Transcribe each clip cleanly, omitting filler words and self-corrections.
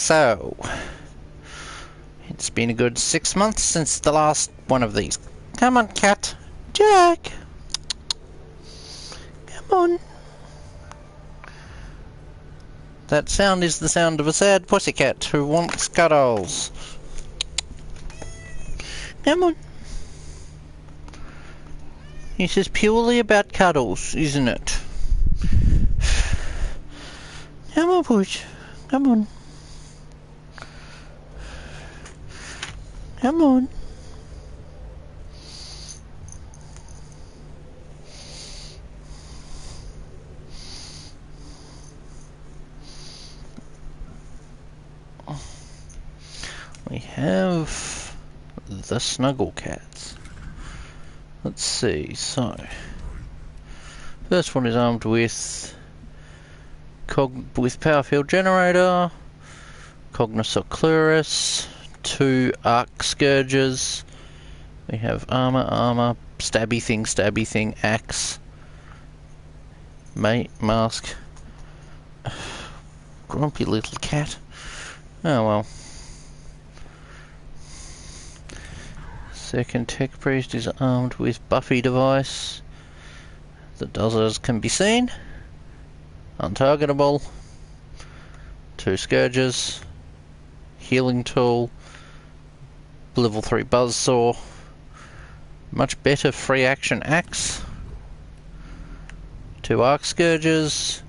So, it's been a good 6 months since the last one of these. Come on, cat. Jack! Come on. That sound is the sound of a sad pussycat who wants cuddles. Come on. This is purely about cuddles, isn't it? Come on, push. Come on. Come on. We have the snuggle cats. Let's see, so first one is armed with power field generator, Cognosoclurus, 2 arc scourges. We have armor, stabby thing, axe, mate, mask. Grumpy little cat. Oh well. Second tech priest is armed with Buffy device. The dozzers can be seen. Untargetable. 2 scourges. Healing tool. Level 3 buzzsaw. Much better free action axe. 2 arc scourges.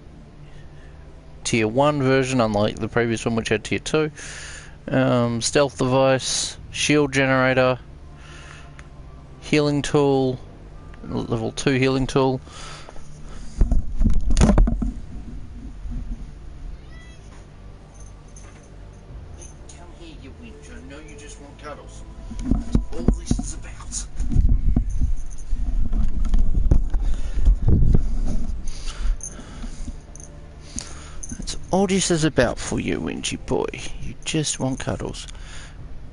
Tier 1 version, unlike the previous one which had tier 2. Stealth device. Shield generator. Healing tool, level 2 healing tool. Come here, you winch. I know you just want cuddles. That's all this is about. That's all this is about for you, Winchy boy. You just want cuddles.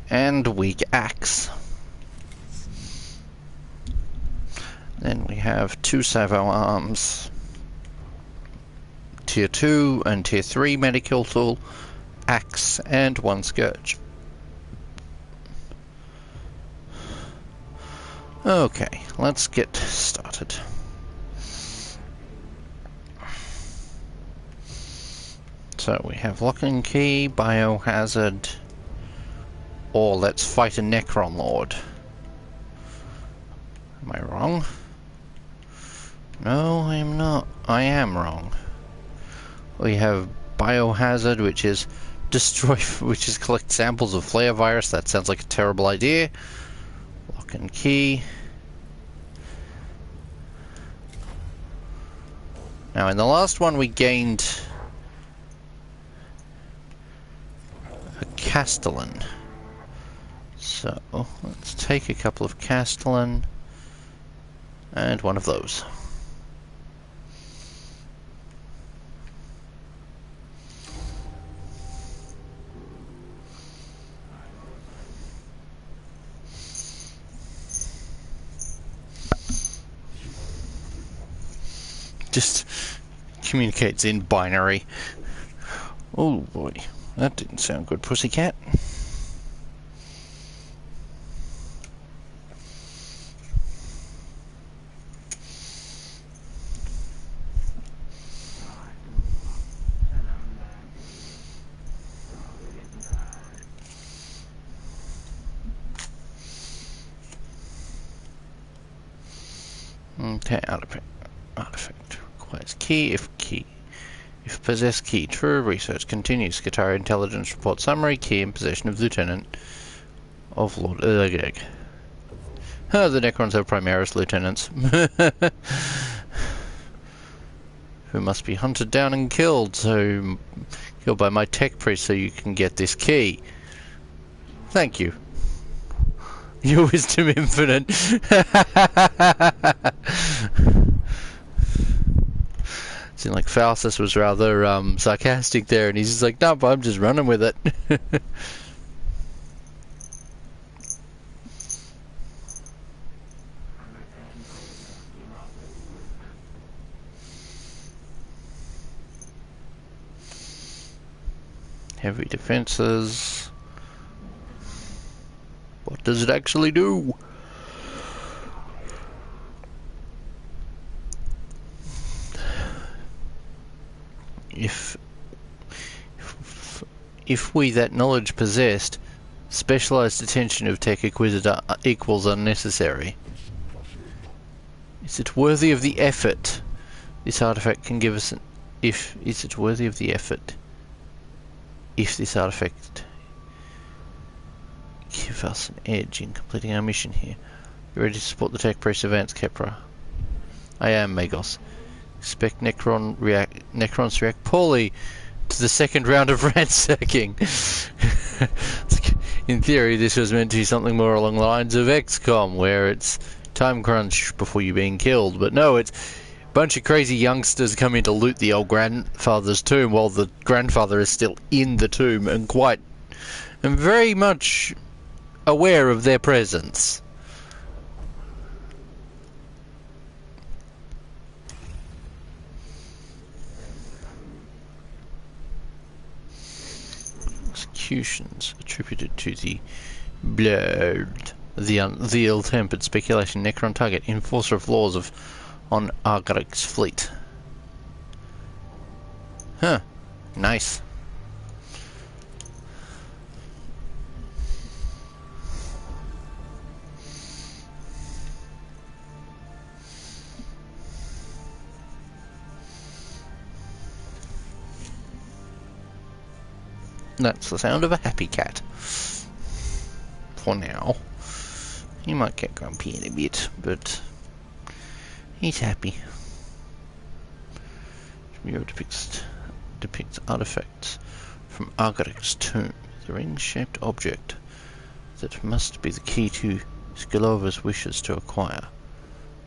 And weak axe. Then we have 2 Savo arms, tier 2 and tier 3 medical tool, axe, and 1 scourge. Okay, let's get started. So we have lock and key, biohazard, or let's fight a Necron Lord. Am I wrong? No, I am not. I am wrong. We have biohazard, which is destroy, which is collect samples of flare virus. That sounds like a terrible idea. Lock and key. Now, in the last one, we gained a Castellan. So let's take a couple of Castellan and one of those. Just communicates in binary. Oh boy, that didn't sound good, pussycat. Okay, artifact requires key. If possess key, true. Research continues. Skitaria intelligence report summary. Key in possession of Lieutenant of Lord Urgeg. Oh, the Necrons have Primaris lieutenants who must be hunted down and killed. So killed by my tech priest, so you can get this key. Thank you. Your wisdom infinite. Seemed like Faustus was rather sarcastic there, and he's just like, "No, but I'm just running with it." Heavy defenses. What does it actually do? If we that knowledge possessed, specialized attention of tech acquisitor equals unnecessary. Is it worthy of the effort? This artifact can give us an... Is it worthy of the effort? If this artifact give us an edge in completing our mission here. You ready to support the tech press advance, Kepra? I am, Magos. Expect Necrons react poorly to the second round of ransacking. In theory, this was meant to be something more along the lines of XCOM, where it's time crunch before you're being killed. But no, it's a bunch of crazy youngsters coming to loot the old grandfather's tomb while the grandfather is still in the tomb and very much aware of their presence. Executions attributed to the blurb. The ill-tempered speculation. Necron target. Enforcer of laws on Argaric's fleet. Huh. Nice. That's the sound of a happy cat. For now. He might get grumpy in a bit, but he's happy. Video depicts artifacts from Argaric's tomb. The ring-shaped object that must be the key to Skilova's wishes to acquire.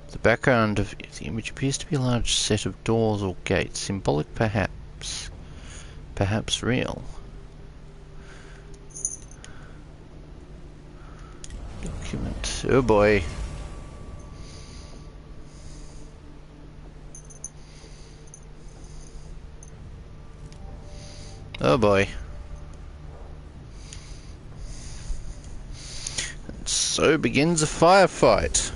The background of the image appears to be a large set of doors or gates, symbolic perhaps real. Document. Oh boy. Oh boy. And so begins a firefight.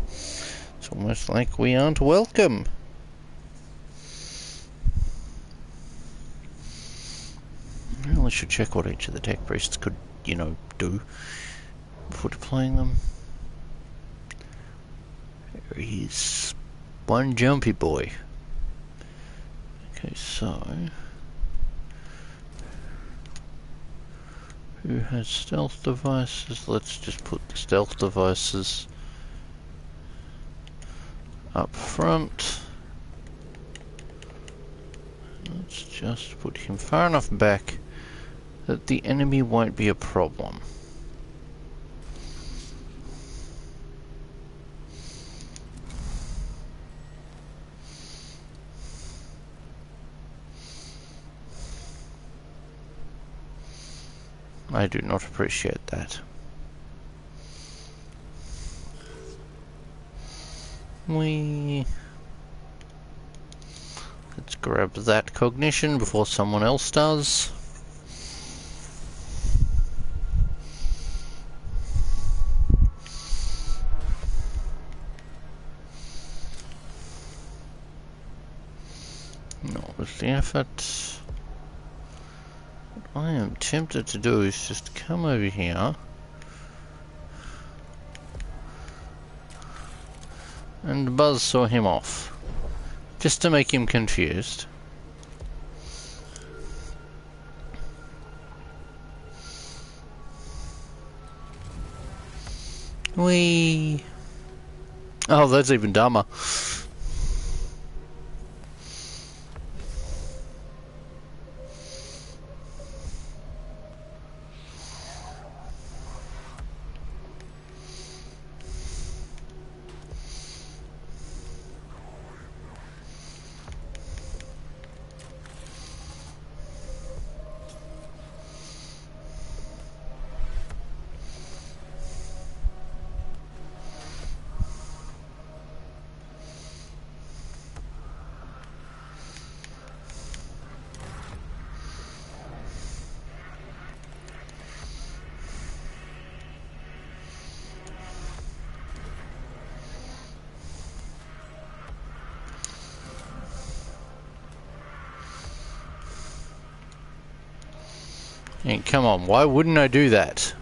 It's almost like we aren't welcome. I really should check what each of the tech priests could, do before deploying them. There is one jumpy boy. Okay, so who has stealth devices? Let's just put the stealth devices up front. Let's just put him far enough back that the enemy won't be a problem. I do not appreciate that. Let's grab that cognition before someone else does. Not with the effort. What I am tempted to do is just come over here and buzzsaw him off, just to make him confused. Whee! Oh, that's even dumber. And come on, why wouldn't I do that?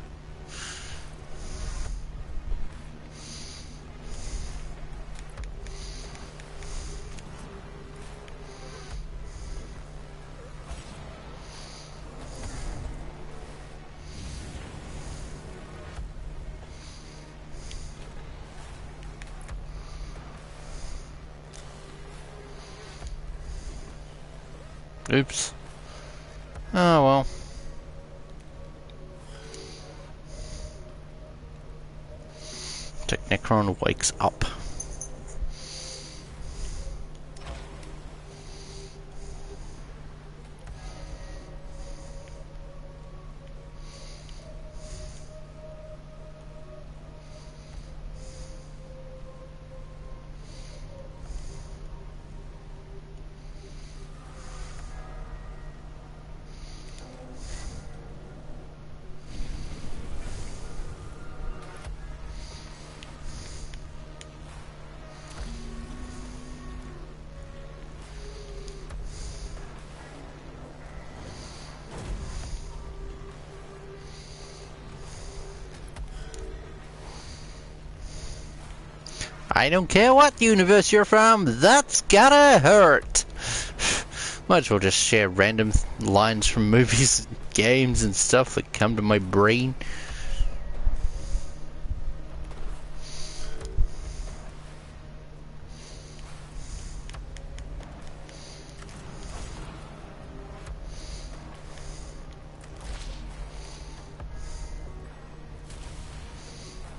Oops. Oh well. Technecron wakes up. I don't care what universe you're from, that's gotta hurt! Might as well just share random lines from movies, games and stuff that come to my brain.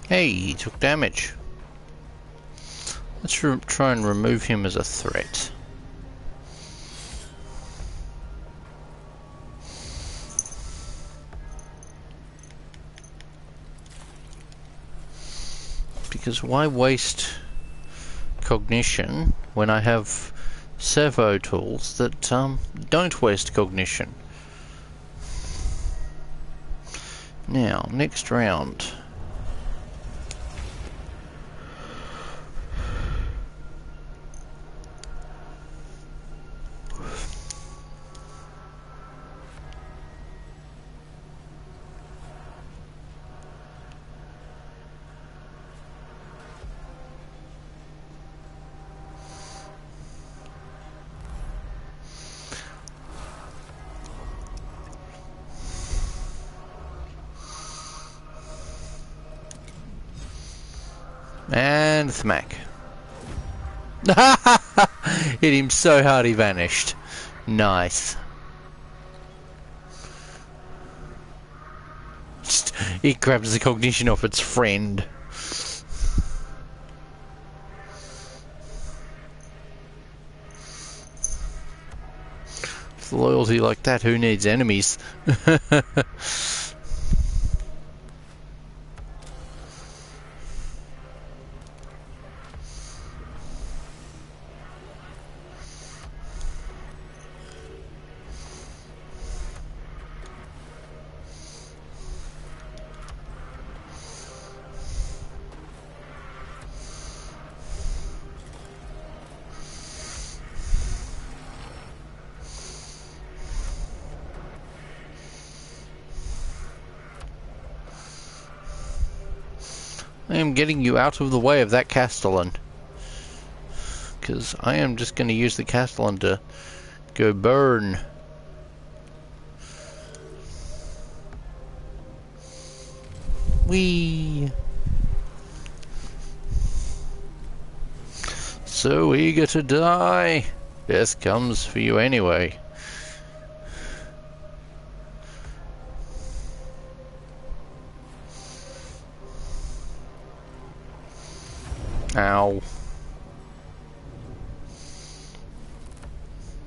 Hey, he took damage. Let's try and remove him as a threat. Because why waste cognition when I have servo tools that don't waste cognition? Now, next round. And thmack. Hit him so hard he vanished. Nice. He grabs the cognition off its friend. With loyalty like that, who needs enemies? I am getting you out of the way of that Castellan. Because I am just going to use the Castellan to go burn. Whee! So eager to die. Death comes for you anyway. Ow.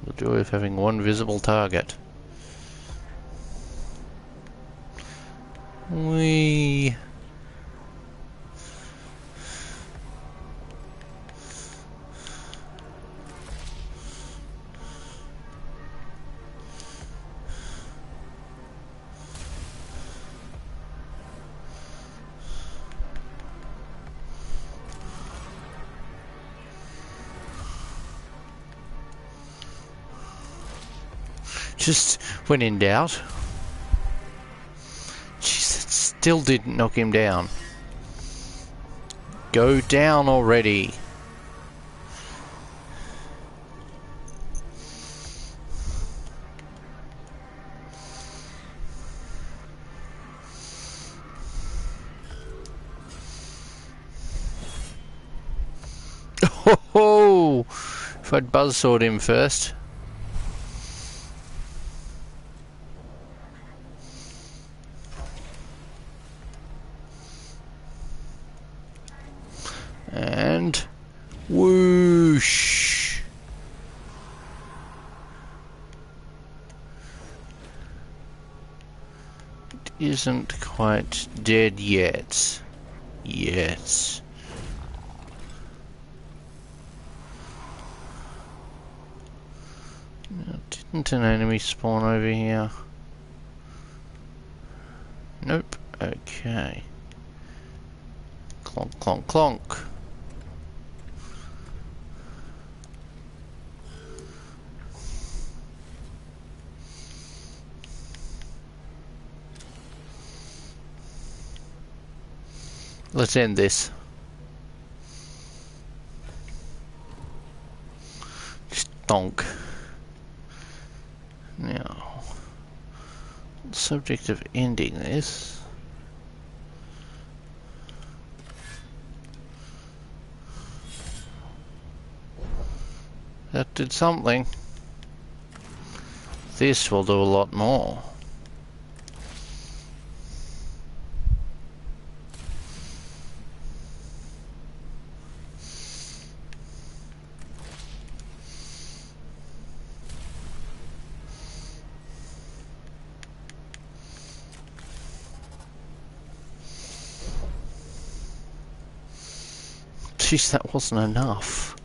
The joy of having one visible target. Whee! Just when in doubt. Still didn't knock him down. Go down already. Oh, if I'd buzzsawed him first. And whoosh. It isn't quite dead yet. Yes. Now, didn't an enemy spawn over here? Nope. Okay. Clonk, clonk, clonk. Let's end this. Stonk. Now, the subject of ending this. That did something. This will do a lot more. Jeez, that wasn't enough.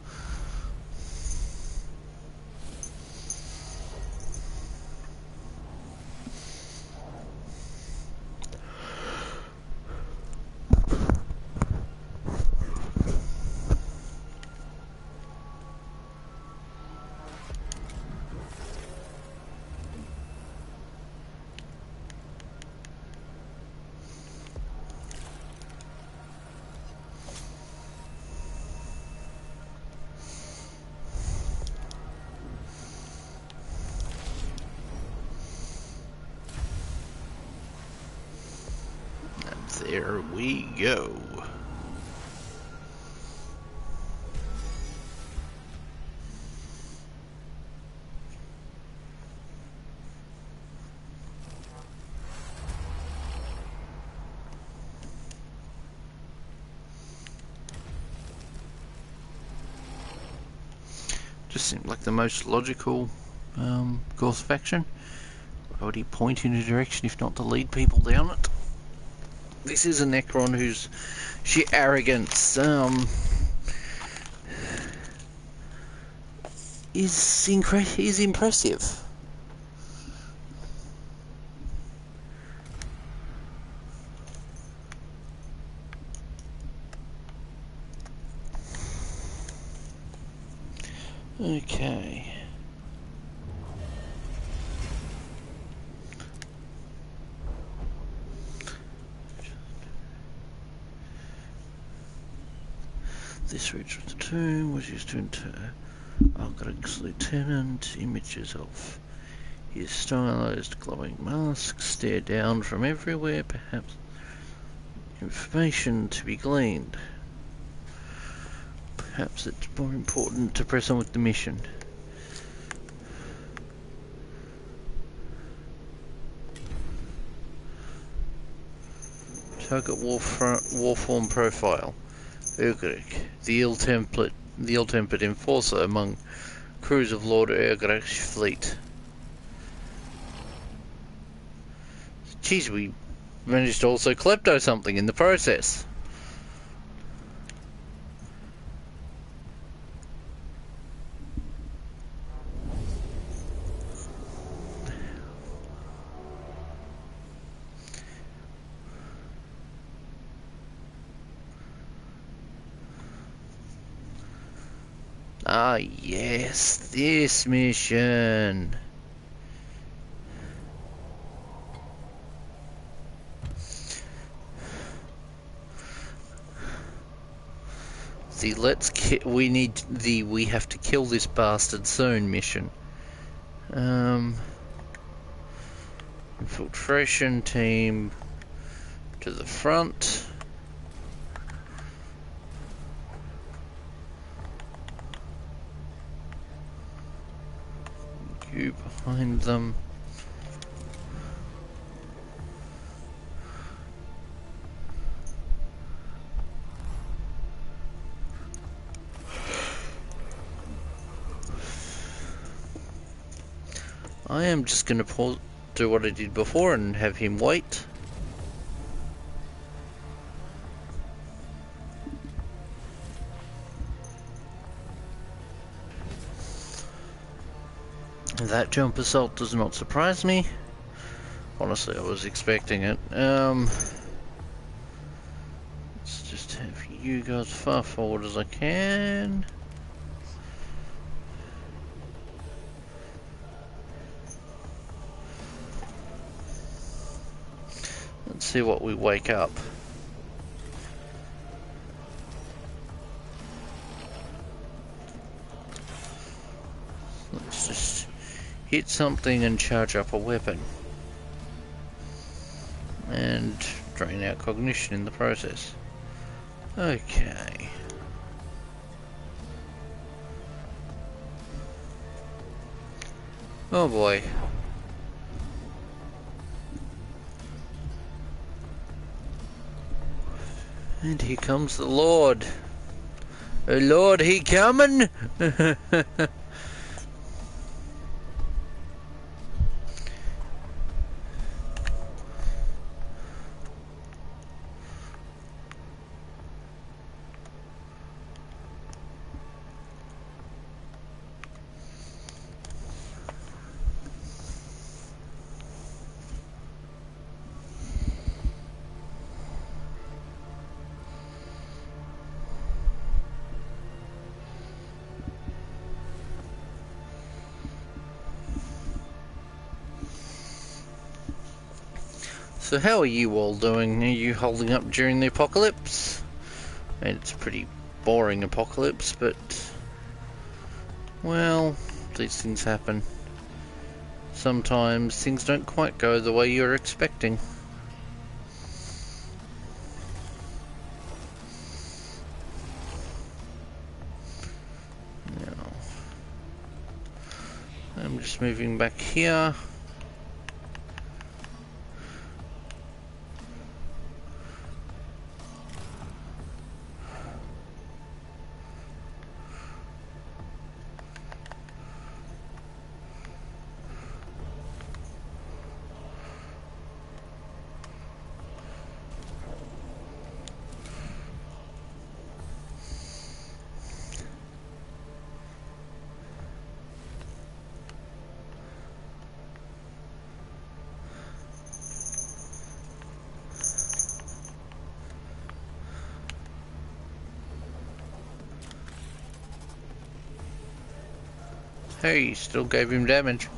There we go. Just seemed like the most logical course of action. Why would he point in a direction if not to lead people down it? This is a Necron whose sheer arrogance is impressive. Okay. This reach from the tomb was used to inter Architect's lieutenant. Images of his stylized glowing mask stare down from everywhere, perhaps information to be gleaned. Perhaps it's more important to press on with the mission. Target warform profile. Urgrek, the ill-tempered enforcer among crews of Lord Urgrek's fleet. Geez, we managed to also klepto something in the process. Ah, yes, this mission. we need the we have to kill this bastard soon mission. Infiltration team to the front. You behind them. I am just going to do what I did before and have him wait. That jump assault does not surprise me. Honestly, I was expecting it. Let's just have you go as far forward as I can. Let's see what we wake up. Let's just hit something and charge up a weapon. And drain our cognition in the process. Okay. Oh boy. And here comes the Lord. Oh Lord, he coming? So how are you all doing? Are you holding up during the apocalypse? And it's a pretty boring apocalypse, but well, these things happen. Sometimes things don't quite go the way you're expecting. Now, I'm just moving back here. Hey, still gave him damage.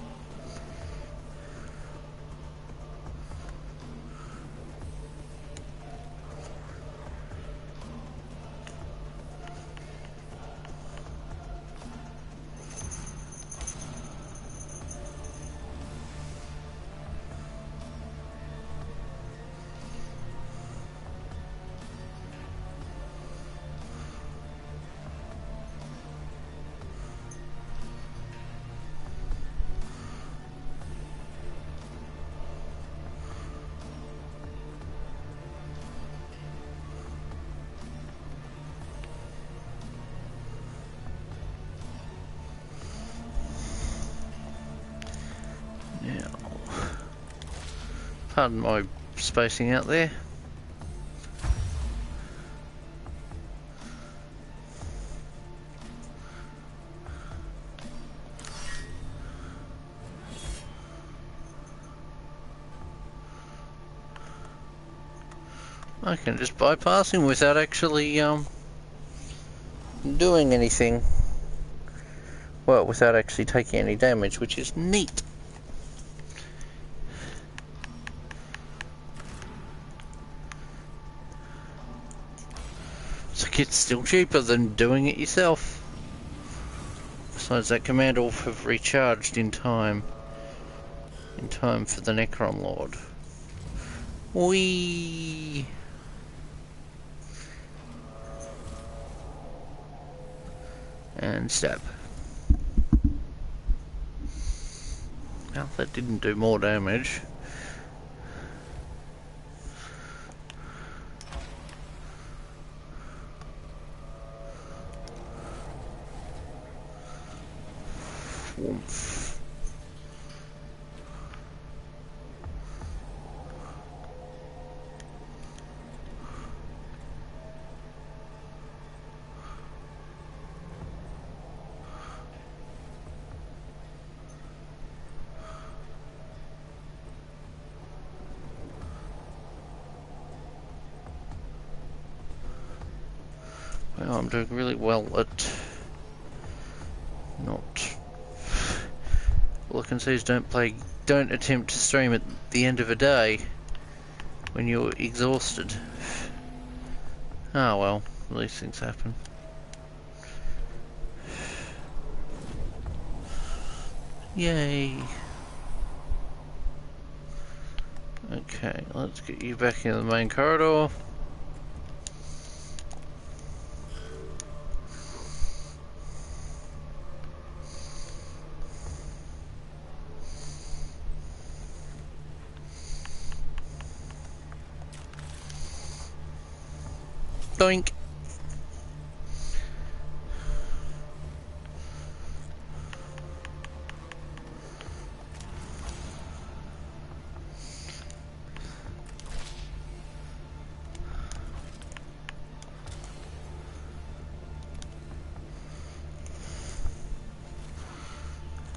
Pardon my spacing out there. I can just bypass him without actually doing anything. Well, without actually taking any damage, which is neat. So It's still cheaper than doing it yourself. Besides, that command will have recharged in time. In time for the Necron Lord. Whee! And stab. Well, that didn't do more damage. Woomph. Well, I'm doing really well at not. All I can say is don't attempt to stream at the end of a day when you're exhausted. Ah well, these things happen. Yay! Okay, let's get you back in the main corridor. Doink!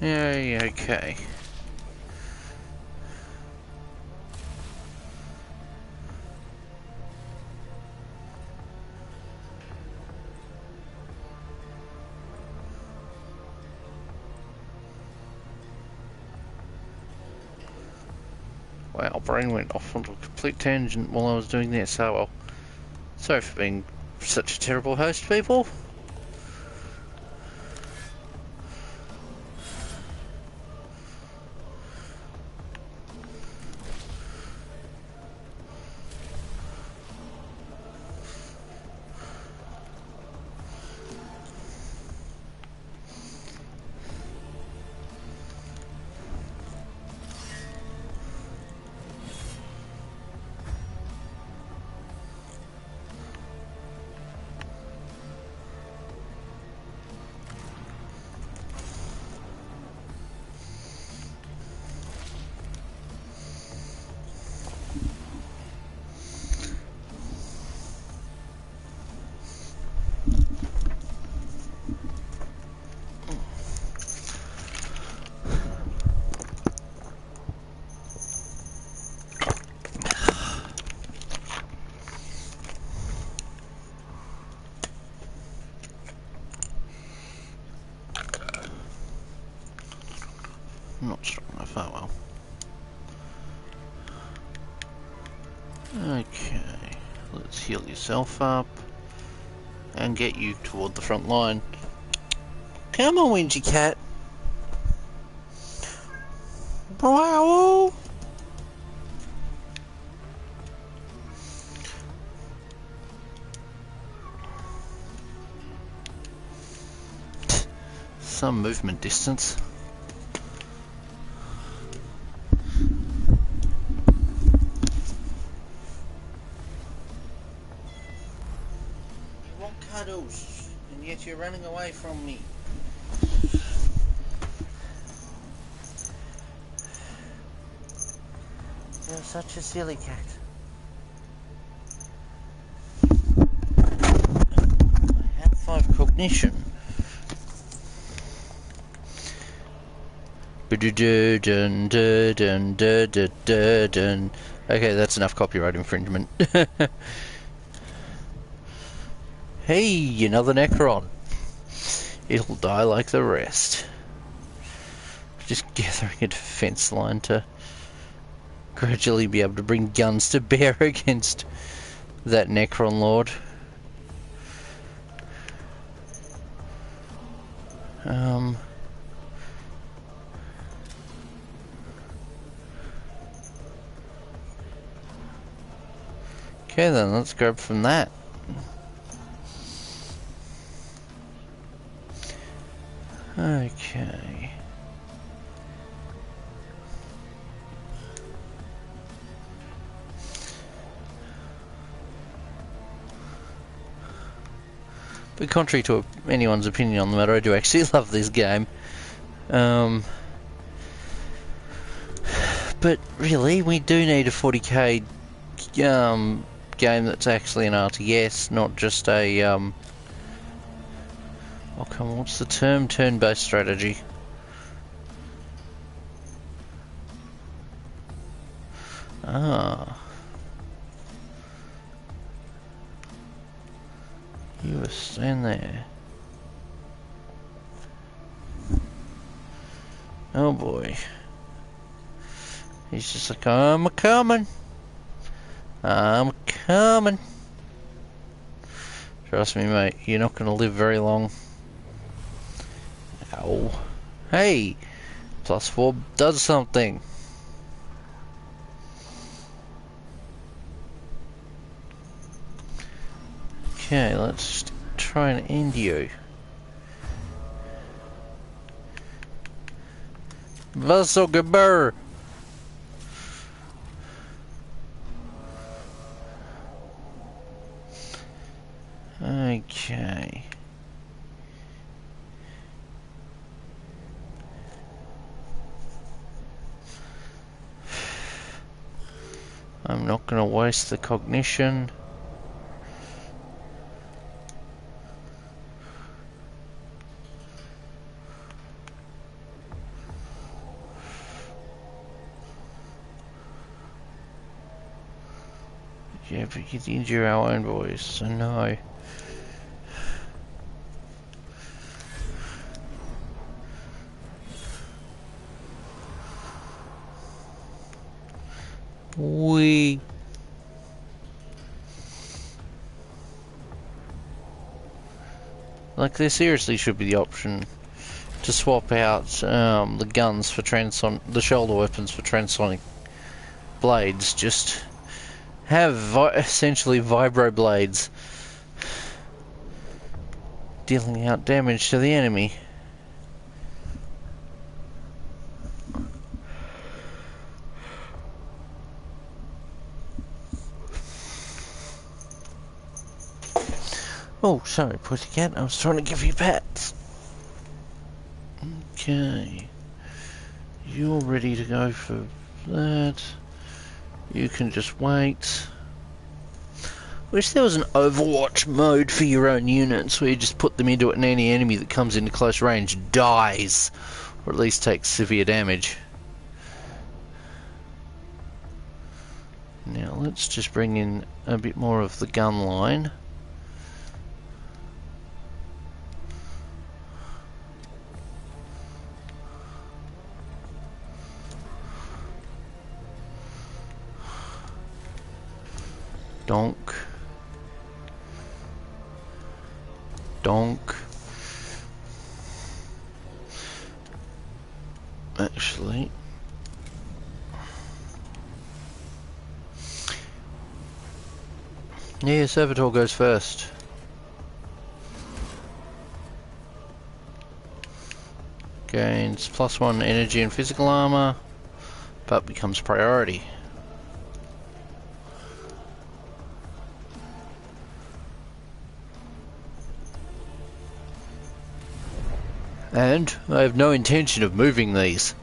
Yay, okay. Wow, brain went off onto a complete tangent while I was doing this. Oh well. Sorry for being such a terrible host, people. Not strong enough, oh well. Okay, let's heal yourself up and get you toward the front line. Come on, Wingy Cat. Wow. Some movement distance. Cuddles, and yet you're running away from me. You're such a silly cat. I have 5 cognition. Okay, that's enough copyright infringement. Hey, another Necron. It'll die like the rest. Just gathering a defense line to gradually be able to bring guns to bear against that Necron Lord. Okay then, let's grab from that. Okay. But contrary to anyone's opinion on the matter, I do actually love this game. But really, we do need a 40k game that's actually an RTS, not just a oh come on, what's the term? Turn-based strategy. Ah. You were staying there. Oh boy. He's just like, I'm coming. I'm coming. Trust me, mate, you're not going to live very long. Ow. Hey! +4 does something. Okay, let's try and end you. Vasselgeber! Okay. I'm not gonna waste the cognition. Yeah, but you injure our own boys, so no. Like, there seriously should be the option to swap out the guns for the shoulder weapons for transonic blades. Just have essentially vibro blades dealing out damage to the enemy. Oh, sorry, pussycat. I was trying to give you pats. Okay. You're ready to go for that. You can just wait. Wish there was an Overwatch mode for your own units where you just put them into it and any enemy that comes into close range dies. Or at least takes severe damage. Now let's just bring in a bit more of the gun line. Donk. Donk. Actually, yeah, Servitor goes first. Gains +1 energy and physical armor, but becomes priority. And I have no intention of moving these.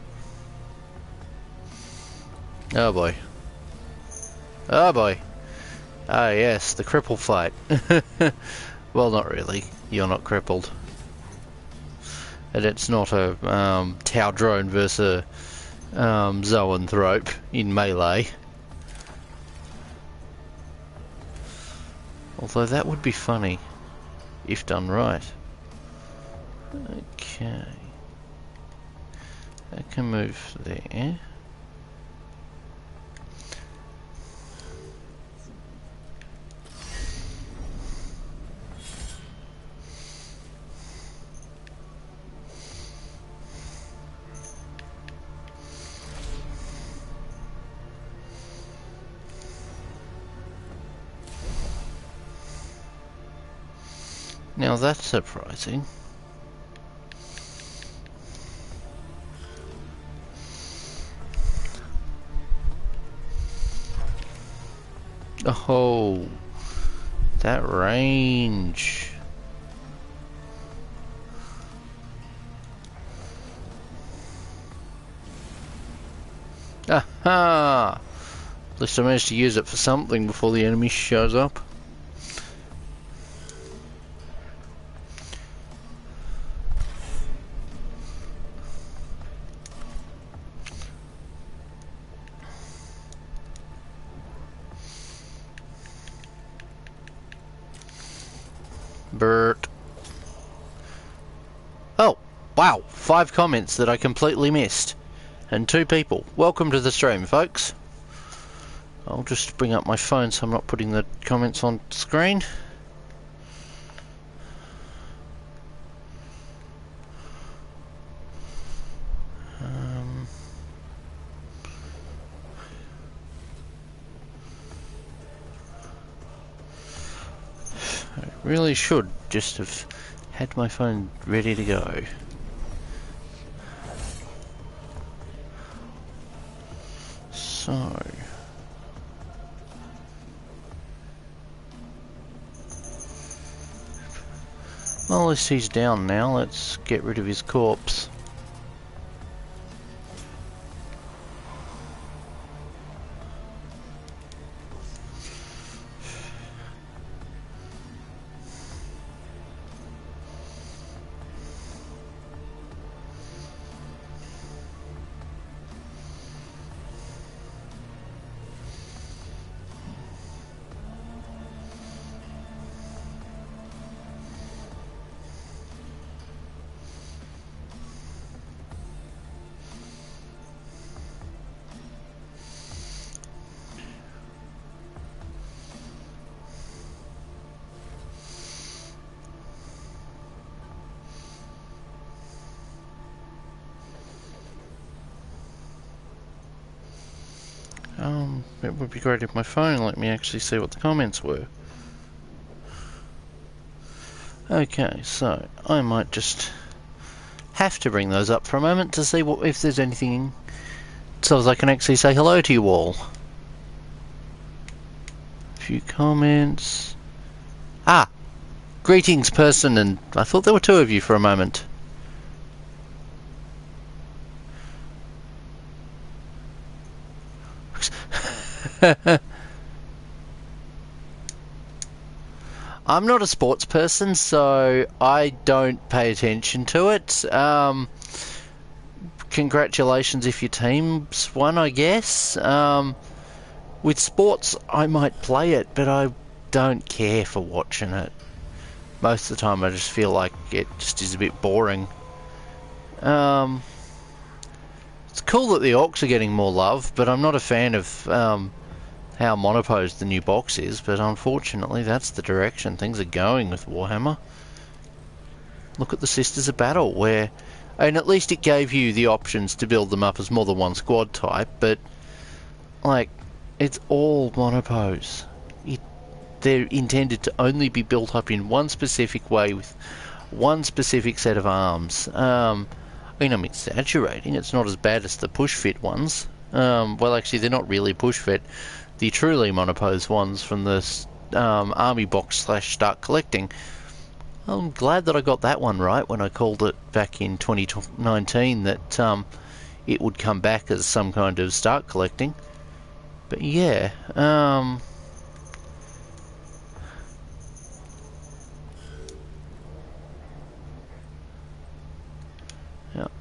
Oh boy. Oh boy. Ah yes, the cripple fight. Well, not really. You're not crippled. And it's not a Tau drone versus Zoanthrope in melee. Although that would be funny, if done right. Okay. I can move there. Now that's surprising. Oh, that range. Aha! At least I managed to use it for something before the enemy shows up. Bert. Oh, wow, 5 comments that I completely missed. And 2 people. Welcome to the stream, folks. I'll just bring up my phone so I'm not putting the comments on screen. I really should just have had my phone ready to go. So, well, at least he's down now. Let's get rid of his corpse. It would be great if my phone let me actually see what the comments were. Okay, so I might just have to bring those up for a moment to see what if there's anything so as I can actually say hello to you all. A few comments. Ah! Greetings, person, and I thought there were 2 of you for a moment. I'm not a sports person, so I don't pay attention to it. Congratulations if your team's won, I guess. With sports, I might play it, but I don't care for watching it. Most of the time I just feel like it just is a bit boring. It's cool that the orcs are getting more love, but I'm not a fan of how monoposed the new box is, but unfortunately that's the direction things are going with Warhammer. Look at the Sisters of Battle, where, and at least it gave you the options to build them up as more than one squad type, but like, it's all monopose. They're intended to only be built up in one specific way with one specific set of arms. I mean, I'm exaggerating, it's not as bad as the push fit ones. Well, actually they're not really push fit. The truly monopose ones from the army box / start collecting. I'm glad that I got that one right when I called it back in 2019 that it would come back as some kind of start collecting. But yeah, now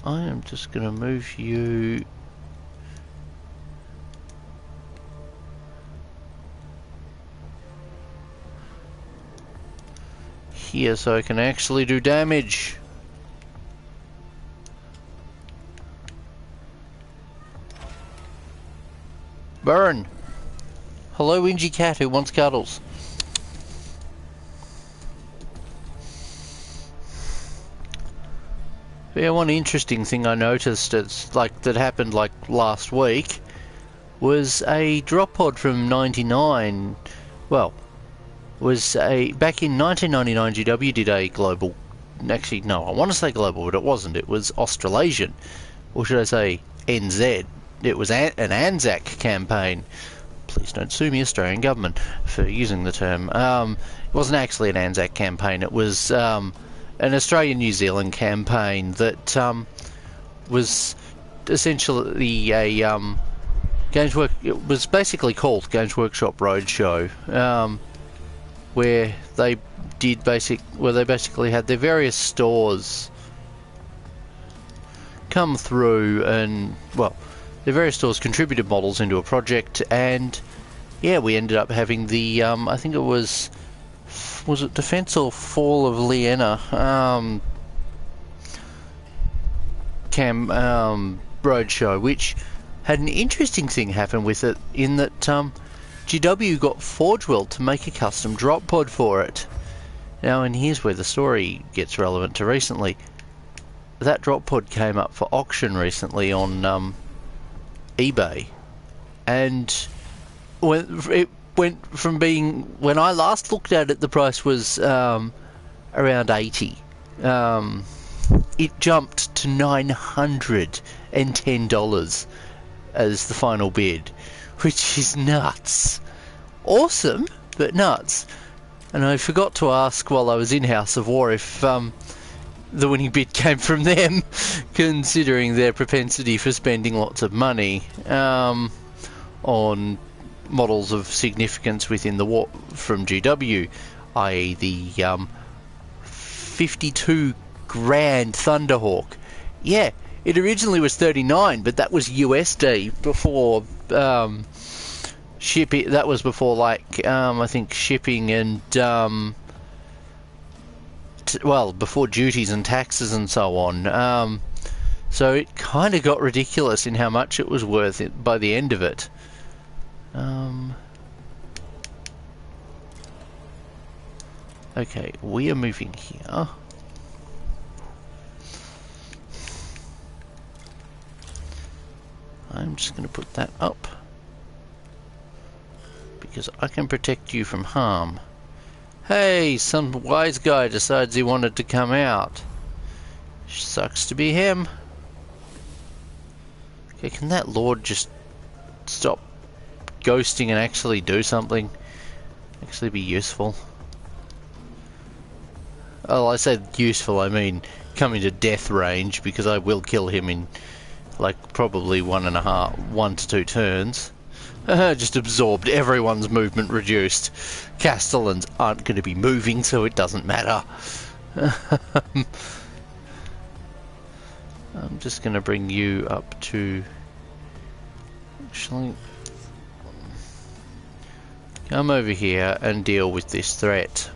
I am just going to move you here so I can actually do damage. Burn! Hello, Ingy Cat who wants cuddles. Yeah, one interesting thing I noticed that happened like last week was a drop pod from 99. Well, was back in 1999 GW did a global, actually no, I want to say global, but it wasn't. It was Australasian, or should I say NZ. It was an Anzac campaign. Please don't sue me, Australian government, for using the term. It wasn't actually an Anzac campaign. It was an Australian-New Zealand campaign that was essentially a it was basically called Games Workshop Roadshow, where they basically had their various stores come through, and well, their various stores contributed models into a project, and yeah, we ended up having the I think it was it Defense or Fall of Liena roadshow, which had an interesting thing happen with it, in that GW got Forge World to make a custom drop pod for it. Now, and here's where the story gets relevant to recently. That drop pod came up for auction recently on eBay, and it went from being, when I last looked at it, the price was around 80. It jumped to $910 as the final bid, which is nuts. Awesome, but nuts. And I forgot to ask while I was in House of War if the winning bid came from them, considering their propensity for spending lots of money on models of significance within the war from GW, i.e. the 52 grand Thunderhawk. Yeah, it originally was 39, but that was USD before shipping. That was before, like, I think shipping and well, before duties and taxes and so on. So it kind of got ridiculous in how much it was worth by the end of it. Okay, we are moving here. I'm just going to put that up, because I can protect you from harm. Hey, some wise guy decides he wanted to come out. Sucks to be him. Okay, can that lord just stop ghosting and actually do something? Actually be useful. Oh, I said useful, I mean come into death range, because I will kill him in like probably 1 to 2 turns. Just absorbed, everyone's movement reduced. Castellans aren't going to be moving, so it doesn't matter. I'm just going to bring you up to... Actually, come over here and deal with this threat.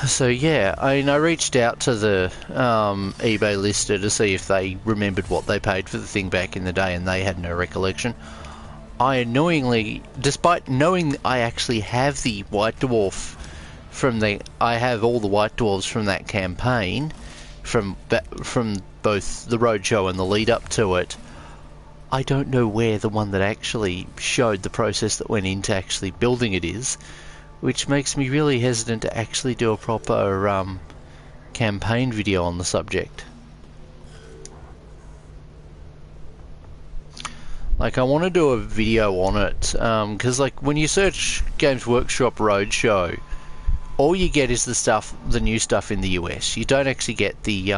So yeah, I reached out to the eBay lister to see if they remembered what they paid for the thing back in the day, and they had no recollection. I annoyingly, despite knowing I actually have the White Dwarf from I have all the White Dwarves from that campaign, from both the roadshow and the lead up to it. I don't know where the one that actually showed the process that went into actually building it is, which makes me really hesitant to actually do a proper campaign video on the subject. Like, I want to do a video on it, because like when you search Games Workshop Roadshow, all you get is the new stuff in the US. You don't actually get the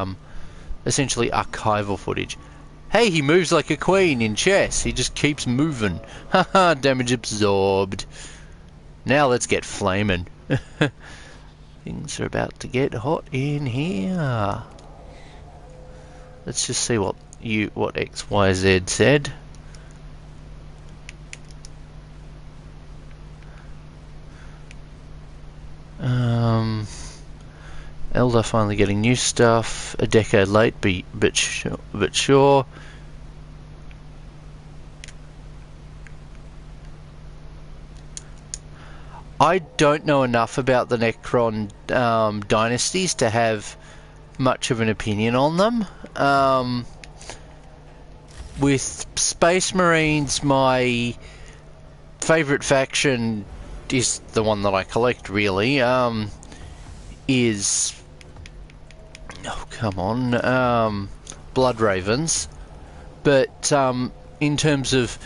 essentially archival footage. Hey, he moves like a queen in chess. He just keeps moving. Haha, damage absorbed. Now let's get flaming. Things are about to get hot in here. Let's just see what XYZ said. Eldar finally getting new stuff. A decade late, but sure. I don't know enough about the Necron dynasties to have much of an opinion on them. With Space Marines, my favourite faction is the one that I collect, really, is... Oh, come on. Blood Ravens. But, in terms of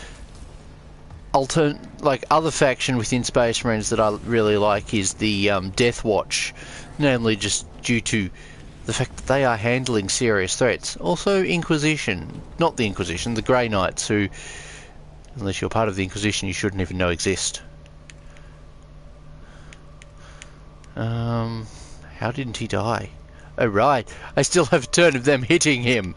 other faction within Space Marines that I really like is the Death Watch, namely just due to the fact that they are handling serious threats. Also Inquisition, not the Inquisition, the Grey Knights, who, unless you're part of the Inquisition, you shouldn't even know exist. How didn't he die? Oh right, I still have a turn of them hitting him.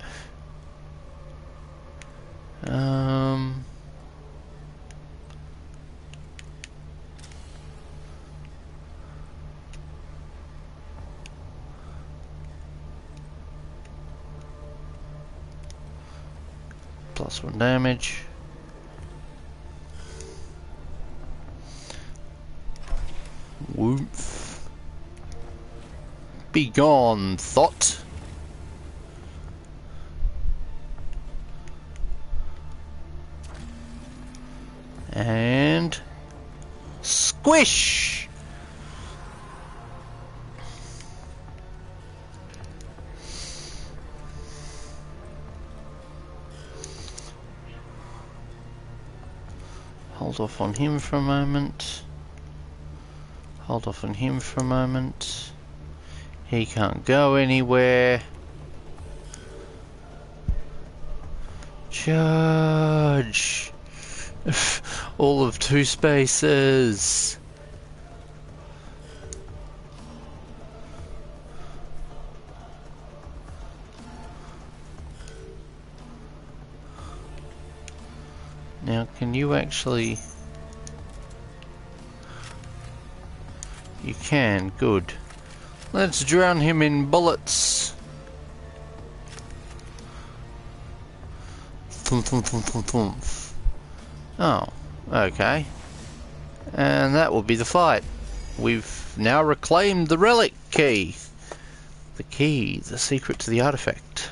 +1 damage. Woof. Be gone, thought. And squish. Hold off on him for a moment. Hold off on him for a moment. He can't go anywhere. Charge! All of 2 spaces. Now, can you actually... You can, good. Let's drown him in bullets. Thump, thump, thump, thump, thump. Oh, okay. And that will be the fight. We've now reclaimed the relic key. The key, the secret to the artifact.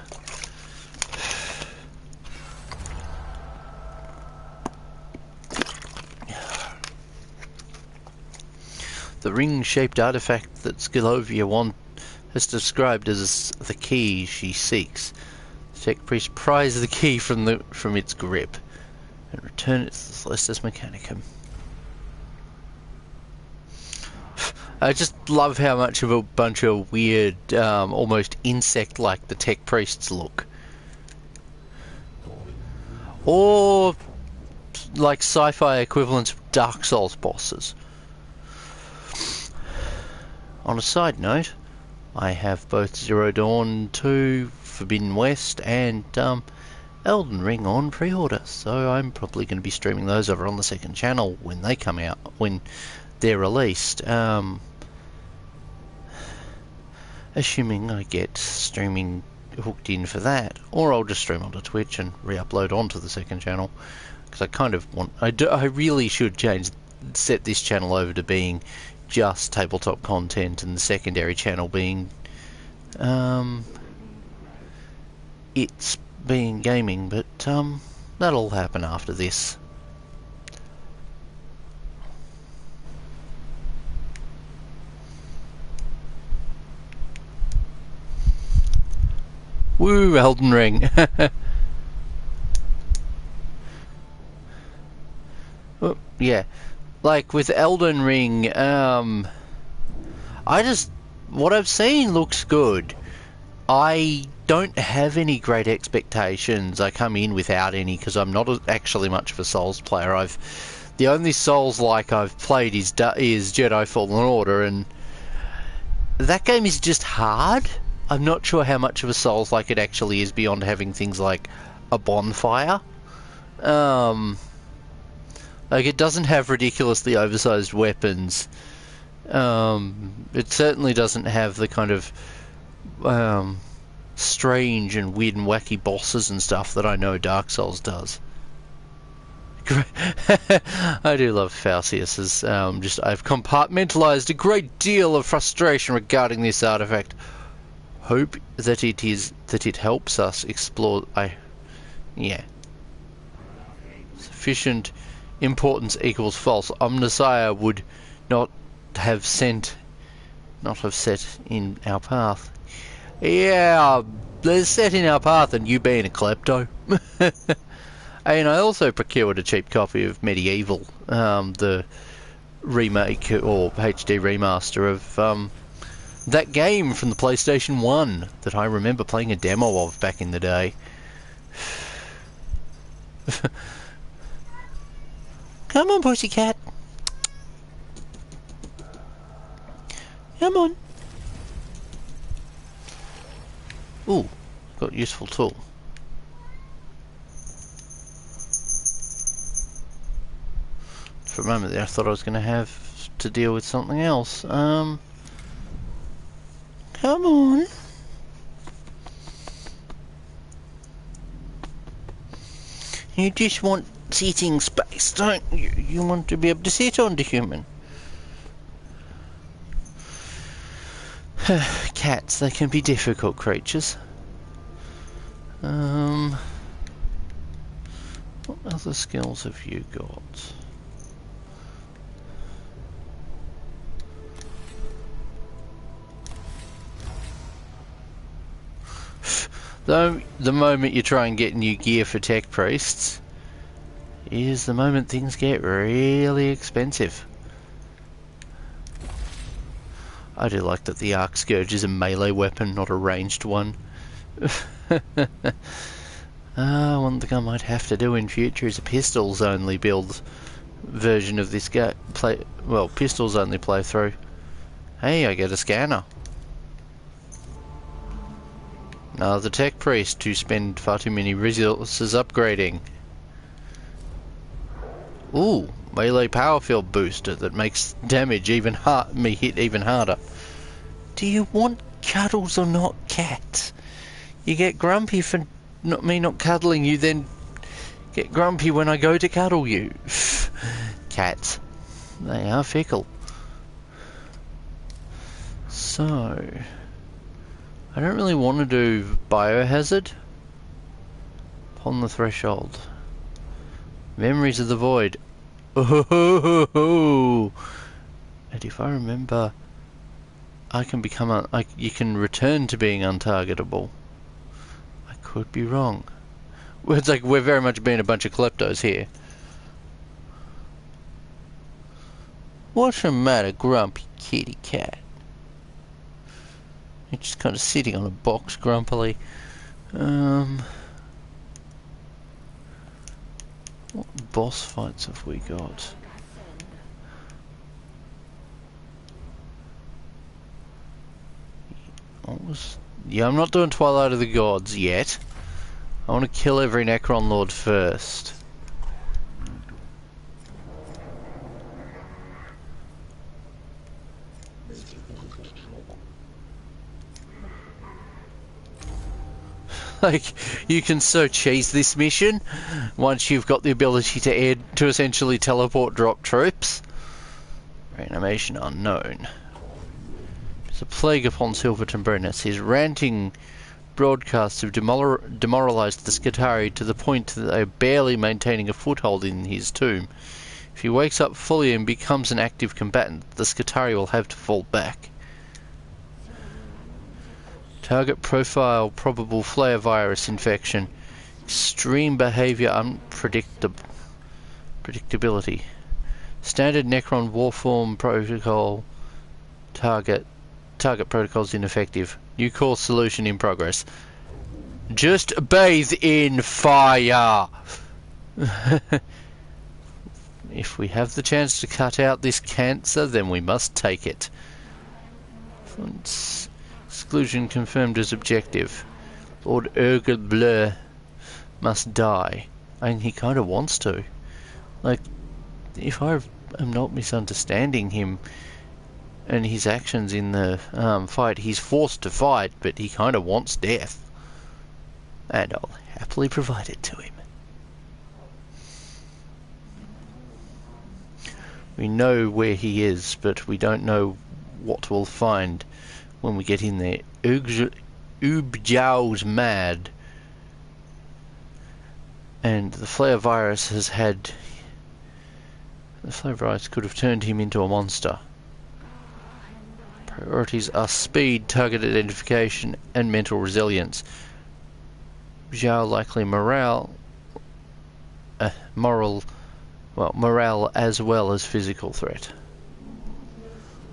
The ring-shaped artifact that Skilovia has described as the key she seeks. The tech priest pries the key from its grip and return it to the Celestis Mechanicum. I just love how much of a bunch of weird, almost insect-like the tech priests look. Or like sci-fi equivalents of Dark Souls bosses. On a side note, I have both Zero Dawn 2, Forbidden West, and Elden Ring on pre-order, so I'm probably going to be streaming those over on the second channel when they come out, when they're released. Assuming I get streaming hooked in for that, or I'll just stream onto Twitch and re-upload onto the second channel, because I kind of want... I really should set this channel over to being just tabletop content, and the secondary channel being it's being gaming, but that'll happen after this. Woo, Elden Ring. Oh, yeah. Like with Elden Ring, what I've seen looks good. I don't have any great expectations. I come in without any because I'm not actually much of a Souls player. The only Souls-like I've played is Jedi Fallen Order, and that game is just hard. I'm not sure how much of a Souls-like it actually is beyond having things like a bonfire. Like, it doesn't have ridiculously oversized weapons. It certainly doesn't have the kind of strange and weird and wacky bosses and stuff that I know Dark Souls does. I do love Faustius's. I've compartmentalized a great deal of frustration regarding this artifact. Hope that it helps us explore. Yeah. Sufficient importance equals false. Omnissiah would not have set in our path. Yeah, there's set in our path and you being a klepto. And I also procured a cheap copy of Medieval, the remake or HD remaster of that game from the PlayStation 1 that I remember playing a demo of back in the day. Come on, pussycat. Come on. Ooh, got a useful tool. For a moment there I thought I was going to have to deal with something else. Come on. You just want sitting space, don't you? You want to be able to sit on the human. Cats, they can be difficult creatures. What other skills have you got? Though the moment you try and get new gear for tech priests is the moment things get really expensive. I do like that the Arc Scourge is a melee weapon, not a ranged one. One thing I might have to do in future is a pistols only build version of this game. Pistols only playthrough. Hey, I get a scanner. Another tech priest to spend far too many resources upgrading. Ooh, melee power field booster that makes damage me hit even harder. Do you want cuddles or not, cat? You get grumpy for me not cuddling you, then get grumpy when I go to cuddle you. Cats, they are fickle. So, I don't really want to do biohazard. Upon the threshold. Memories of the void. Oh, and if I remember, I can become you can return to being untargetable. I could be wrong. Well, it's like we're very much being a bunch of kleptos here. What's the matter, grumpy kitty cat? You're just kind of sitting on a box grumpily. What boss fights have we got? Yeah, I'm not doing Twilight of the Gods yet. I want to kill every Necron Lord first. Like, you can so cheese this mission once you've got the ability to essentially teleport drop troops. Reanimation unknown. There's a plague upon Silverton Brennus. His ranting broadcasts have demoralized the Skitarii to the point that they are barely maintaining a foothold in his tomb. If he wakes up fully and becomes an active combatant, the Skitarii will have to fall back. Target profile, probable flare virus infection. Extreme behavior, predictability. Standard Necron warform protocol. Target protocols ineffective. New course solution in progress. Just bathe in fire. If we have the chance to cut out this cancer, then we must take it. Exclusion confirmed as objective. Lord Blur must die. And he kind of wants to. Like, if I am not misunderstanding him and his actions in the fight, he's forced to fight, but he kind of wants death. And I'll happily provide it to him. We know where he is, but we don't know what we'll find when we get in there. Ubjau's mad. And the flare virus has had The flavor ice could have turned him into a monster. Priorities are speed, target identification, and mental resilience. Zhao likely morale as well as physical threat.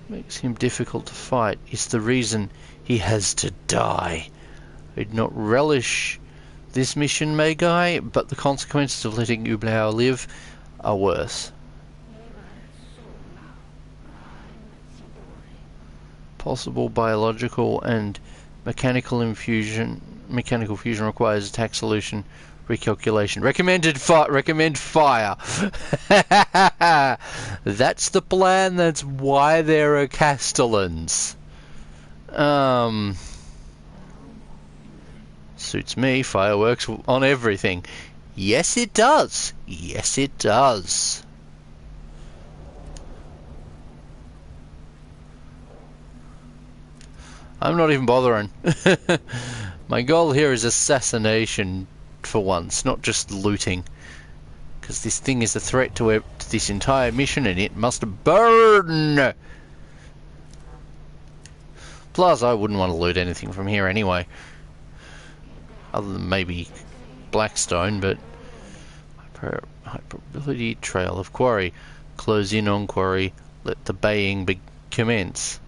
Makes him difficult to fight is the reason he has to die. I'd not relish this mission, Megai, but the consequences of letting Ublao live are worse. Possible biological and mechanical fusion requires attack solution recalculation. Recommend fire. That's the plan. That's why there are Castellans. Suits me. Fireworks on everything. Yes, it does. Yes, it does. I'm not even bothering. My goal here is assassination for once, not just looting. Because this thing is a threat to this entire mission and it must burn! Plus, I wouldn't want to loot anything from here anyway. Other than maybe Blackstone, but... High probability trail of quarry. Close in on quarry. Let the baying commence.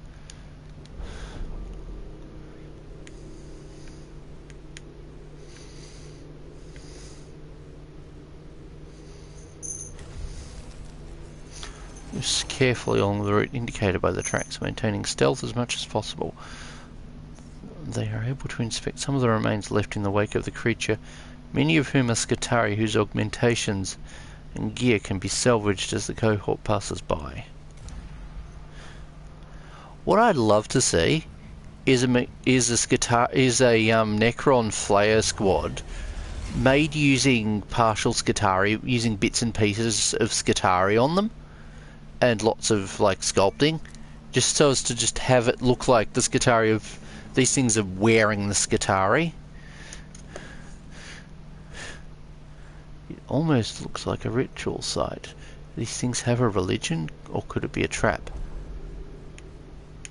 Move carefully along the route indicated by the tracks, maintaining stealth as much as possible. They are able to inspect some of the remains left in the wake of the creature, many of whom are Skitari whose augmentations and gear can be salvaged as the cohort passes by. What I'd love to see is a Necron Flayer squad made using partial Skitari, using bits and pieces of Skitari on them. And lots of like sculpting, just so as to just have it look like the Skitari of these things are wearing the Skitari. It almost looks like a ritual site. These things have a religion, or could it be a trap?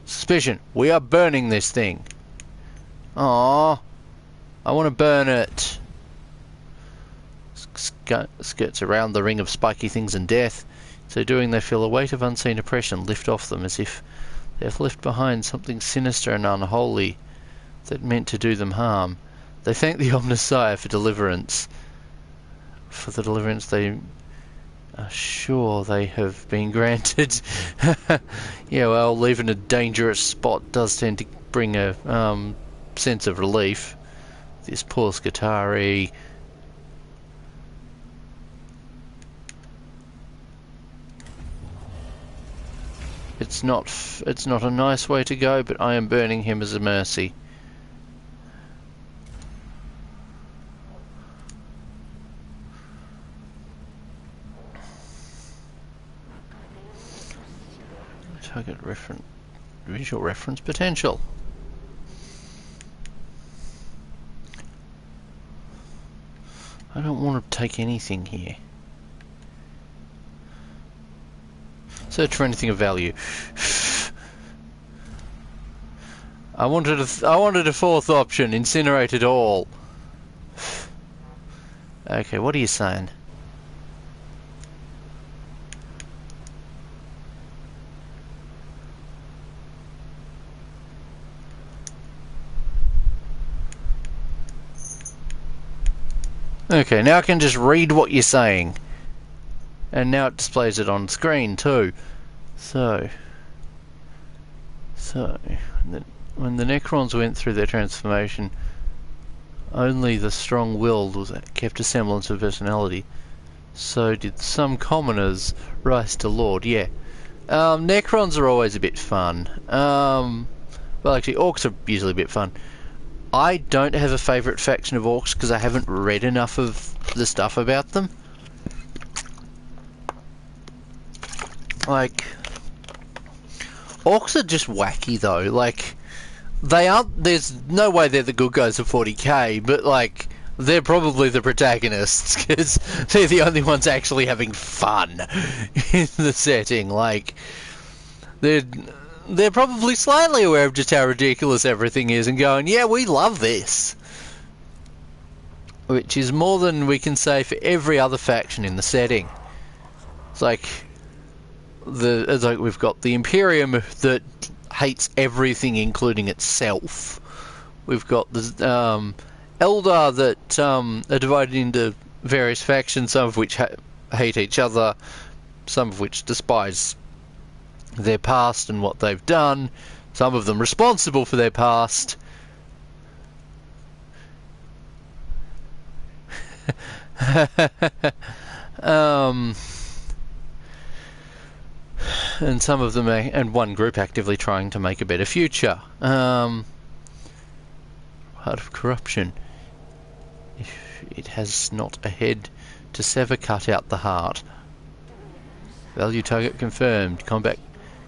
Suspicion. We are burning this thing. Aww, I want to burn it. Skirts around the ring of spiky things and death. So doing, they feel a weight of unseen oppression lift off them, as if they have left behind something sinister and unholy that meant to do them harm. They thank the Omnissiah for deliverance. For the deliverance they are sure they have been granted. Yeah, well, leaving a dangerous spot does tend to bring a sense of relief. This poor Skitari. It's not a nice way to go, but I am burning him as a mercy. Target visual reference potential. I don't want to take anything here. Search for anything of value. I wanted a fourth option. Incinerate it all. Okay, what are you saying? Okay, now I can just read what you're saying. And now it displays it on screen too. So when the Necrons went through their transformation, only the strong-willed kept a semblance of personality. So did some commoners rise to Lord. Yeah. Necrons are always a bit fun. Well, actually, Orcs are usually a bit fun. I don't have a favourite faction of Orcs because I haven't read enough of the stuff about them. Like, Orcs are just wacky though. Like, they aren't. There's no way they're the good guys of 40k, but like, they're probably the protagonists, because they're the only ones actually having fun in the setting. Like, they're probably slightly aware of just how ridiculous everything is and going, yeah, we love this. Which is more than we can say for every other faction in the setting. It's like we've got the Imperium that hates everything, including itself. We've got the Eldar that are divided into various factions, some of which hate each other, some of which despise their past and what they've done, some of them responsible for their past. And some of them, and one group actively trying to make a better future. Heart of corruption. If it has not a head to sever, cut out the heart. Value target confirmed. Combat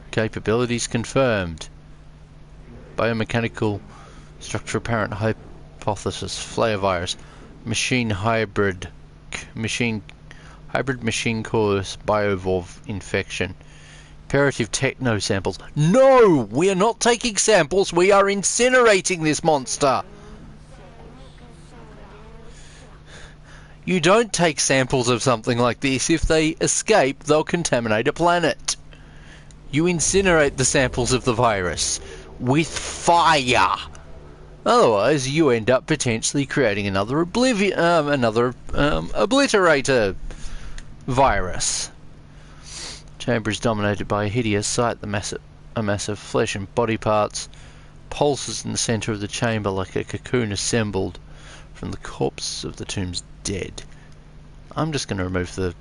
capabilities confirmed. Biomechanical structure apparent hypothesis. Flare virus. Hybrid machine cause biovov infection. Imperative techno samples. No! We are not taking samples, we are incinerating this monster! You don't take samples of something like this. If they escape, they'll contaminate a planet. You incinerate the samples of the virus with fire. Otherwise, you end up potentially creating another obliterator virus. Chamber is dominated by a hideous sight. A mass of flesh and body parts pulses in the centre of the chamber like a cocoon assembled from the corpses of the tomb's dead. I'm just going to remove the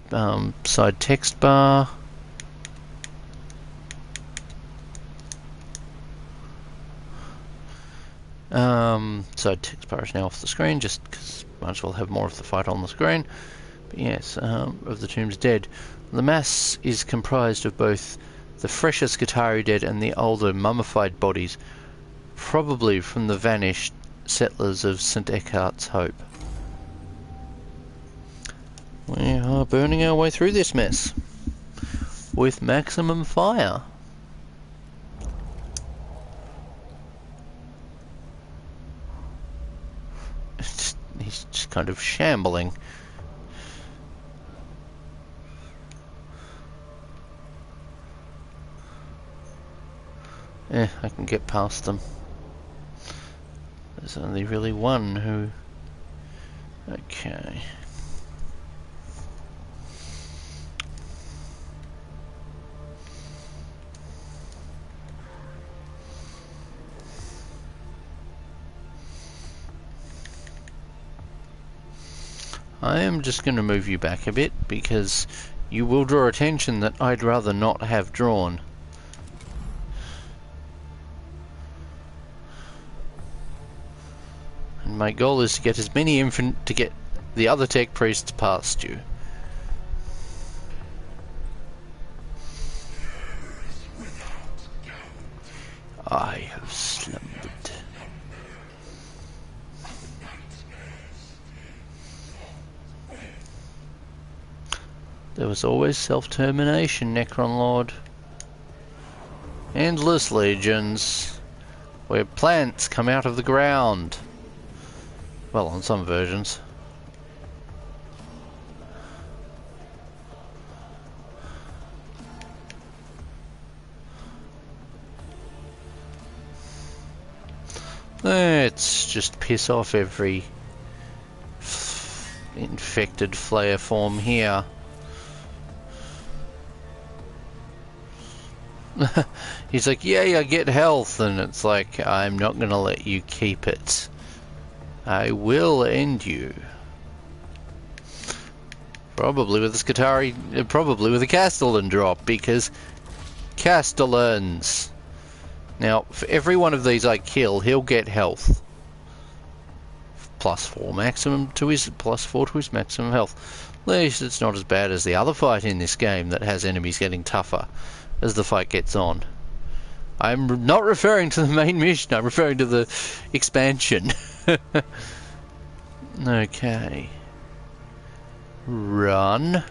side text bar. Side text bar is now off the screen, just because might as well have more of the fight on the screen. But yes, of the tomb's dead. The mass is comprised of both the fresher Skitarii dead and the older mummified bodies, probably from the vanished settlers of St. Eckhart's Hope. We are burning our way through this mess with maximum fire. He's just kind of shambling. I can get past them. There's only really one who... Okay. I am just going to move you back a bit, because you will draw attention that I'd rather not have drawn. And my goal is to get as many to get the other tech priests past you. I have slumbered. There was always self-termination, Necron Lord. Endless legions, where plants come out of the ground. Well, on some versions. Let's just piss off every infected flare form here. He's like, yeah, I get health, and it's like, I'm not gonna let you keep it. I will end you. Probably with a Skitarii, probably with a Castellan drop, because Castellans. Now, for every one of these I kill, he'll get health. +4 maximum to his, +4 to his maximum health. At least it's not as bad as the other fight in this game that has enemies getting tougher as the fight gets on. I'm not referring to the main mission, I'm referring to the expansion. Okay. Run.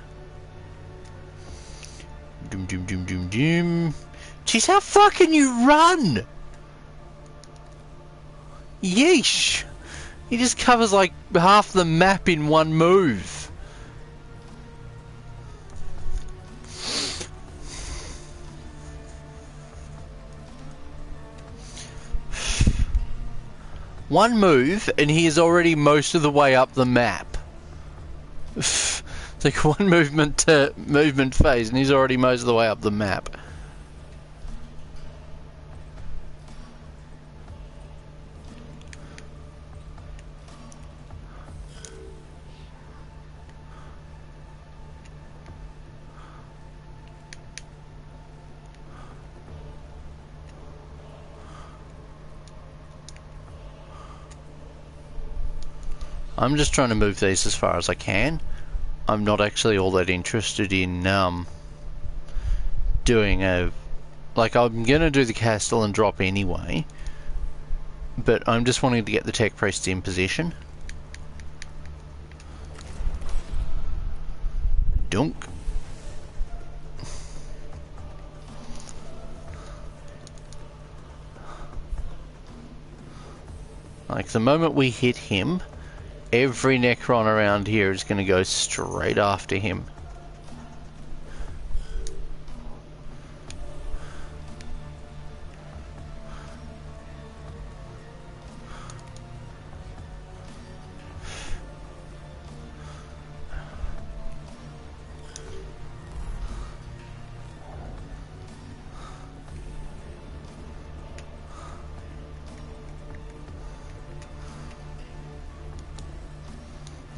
Doom, doom, doom, doom, doom. Jeez, how far can you run? Yeesh. He just covers like half the map in one move. One move and he is already most of the way up the map. It's like one movement phase and he's already most of the way up the map. I'm just trying to move these as far as I can. I'm not actually all that interested in doing a... Like, I'm going to do the castle and drop anyway. But I'm just wanting to get the tech priests in position. Dunk. Like, the moment we hit him... Every Necron around here is going to go straight after him.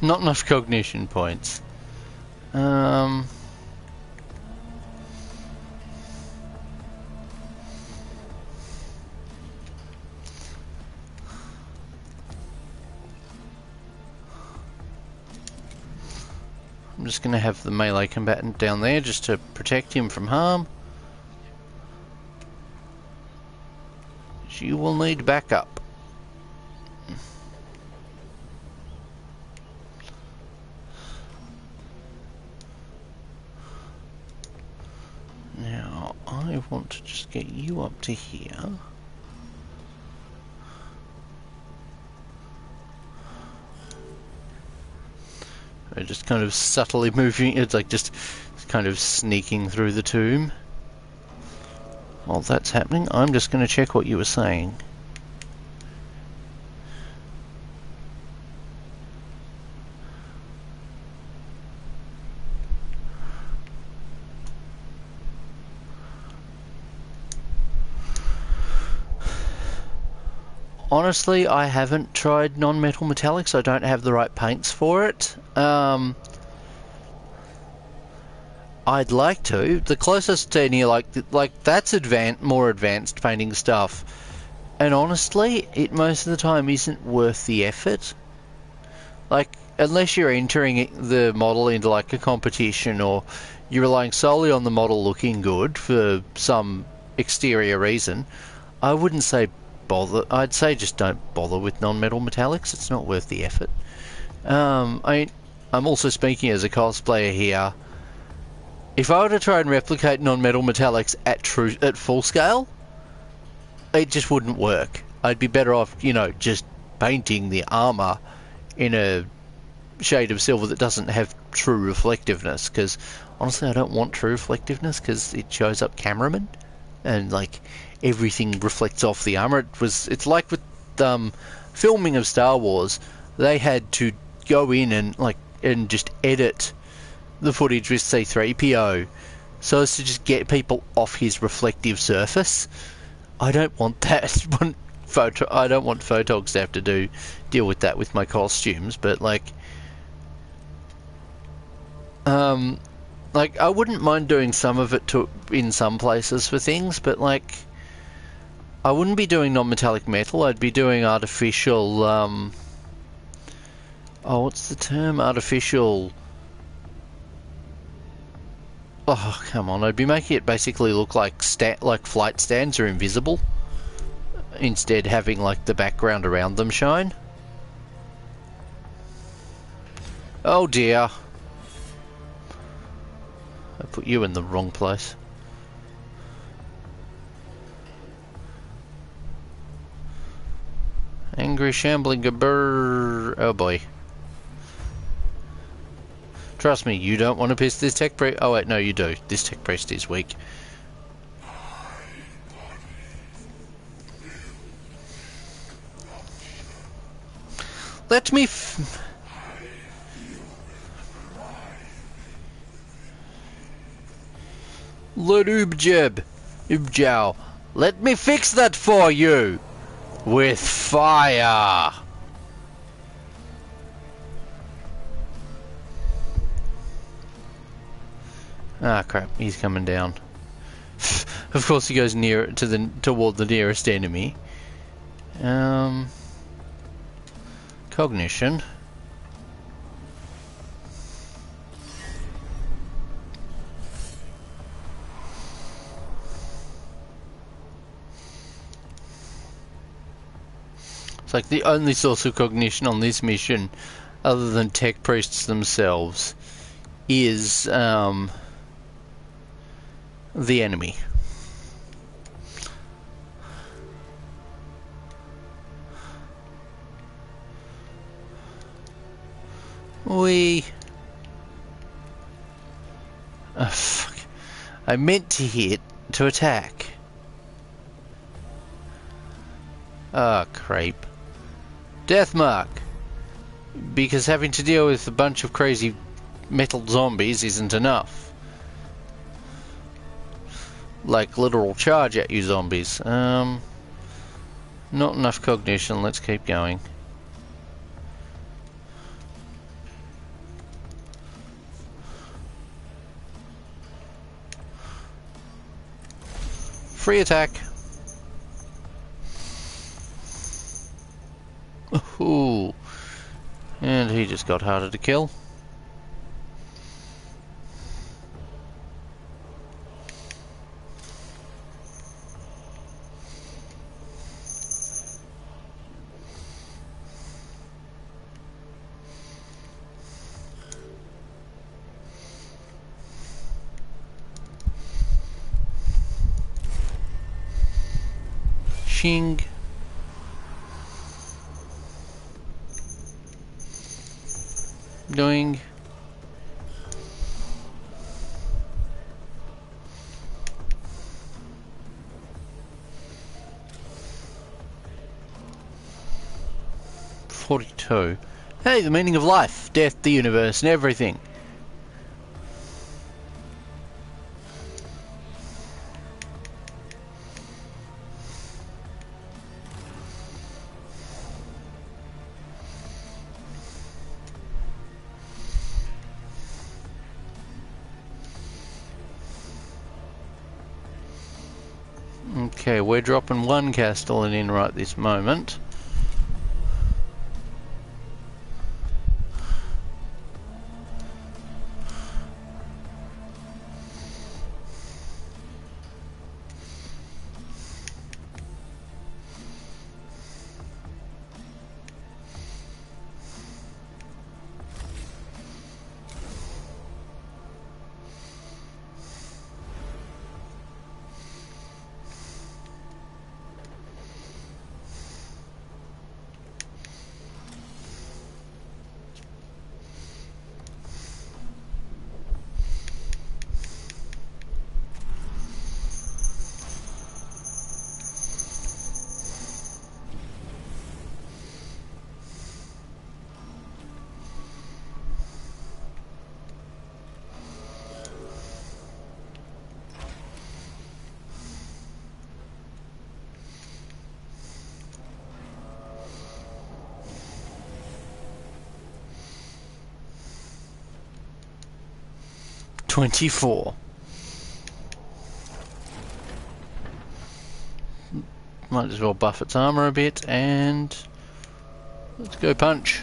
Not enough cognition points. I'm just going to have the melee combatant down there just to protect him from harm. You will need backup. Now, I want to just get you up to here. We're just kind of subtly moving, it's like just kind of sneaking through the tomb. While that's happening, I'm just going to check what you were saying. Honestly, I haven't tried non-metal metallics. I don't have the right paints for it. I'd like to. The closest to any like that's more advanced painting stuff. And honestly, it most of the time isn't worth the effort. Like, unless you're entering the model into like a competition or you're relying solely on the model looking good for some exterior reason, I wouldn't say bother. I'd say just don't bother with non-metal metallics. It's not worth the effort. I'm also speaking as a cosplayer here. If I were to try and replicate non-metal metallics at full scale, it just wouldn't work. I'd be better off, you know, just painting the armor in a shade of silver that doesn't have true reflectiveness, because honestly I don't want true reflectiveness because it shows up cameraman and like everything reflects off the armor. It's like with filming of Star Wars, they had to go in and just edit the footage with C-3PO so as to just get people off his reflective surface. I don't want that. I don't want photogs to have to deal with that with my costumes, but like I wouldn't mind doing some of it in some places for things, but like I wouldn't be doing non-metallic metal. I'd be doing artificial what's the term? Artificial... Oh, come on. I'd be making it basically look like flight stands are invisible. Instead having like the background around them shine. Oh dear. I put you in the wrong place. Angry shambling gabber. Oh boy. Trust me, you don't want to piss this tech priest. Oh wait, no, you do. This tech priest is weak. Let me Let Ubjow. Let me fix that for you! With fire! Ah crap, he's coming down. Of course he goes near toward the nearest enemy. Cognition. It's like the only source of cognition on this mission, other than tech priests themselves, is the enemy. Oh, fuck. I meant to hit to attack. Ah, creep. Death mark. Because having to deal with a bunch of crazy metal zombies isn't enough. Like literal charge at you zombies. Not enough cognition, let's keep going. Free attack. Ooh. And he just got harder to kill. Shing. Doing. .42. Hey, the meaning of life, death, the universe, and everything. Okay, we're dropping one Castellan in right this moment. .24. Might as well buff its armor a bit, and let's go punch.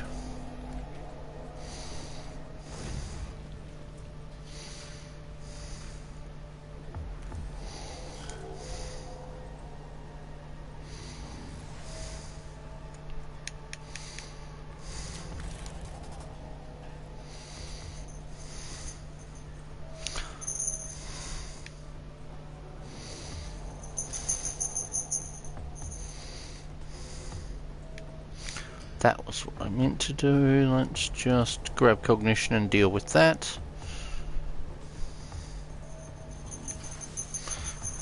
That was what I meant to do. Let's just grab cognition and deal with that.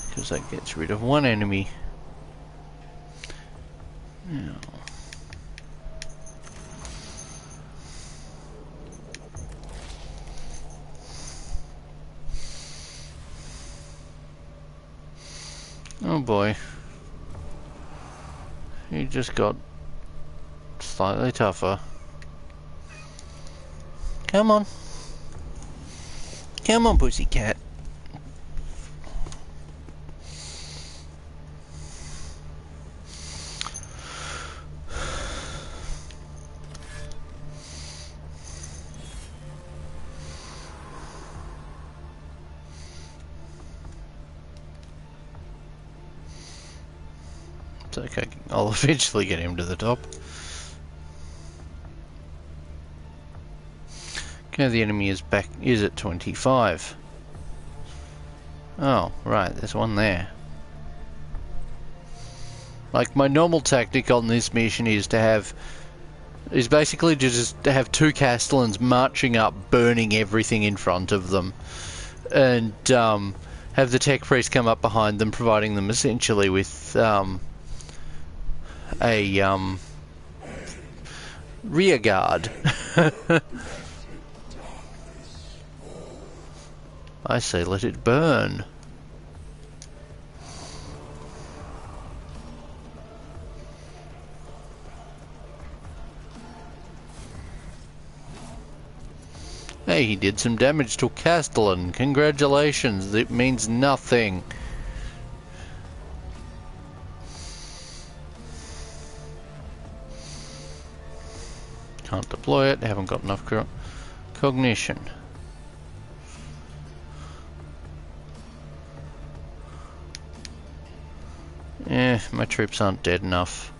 Because that gets rid of one enemy. Now. Oh boy. He just got slightly tougher. Come on. Come on, pussycat. It's okay, I'll eventually get him to the top. Okay, the enemy is at 25. Oh, right, there's one there. Like, my normal tactic on this mission is basically just to have two Castellans marching up, burning everything in front of them, and have the tech priest come up behind them, providing them essentially with a rear guard. I say let it burn. Hey, he did some damage to Castellan. Congratulations. It means nothing. Can't deploy it. Haven't got enough cognition. My troops aren't dead enough.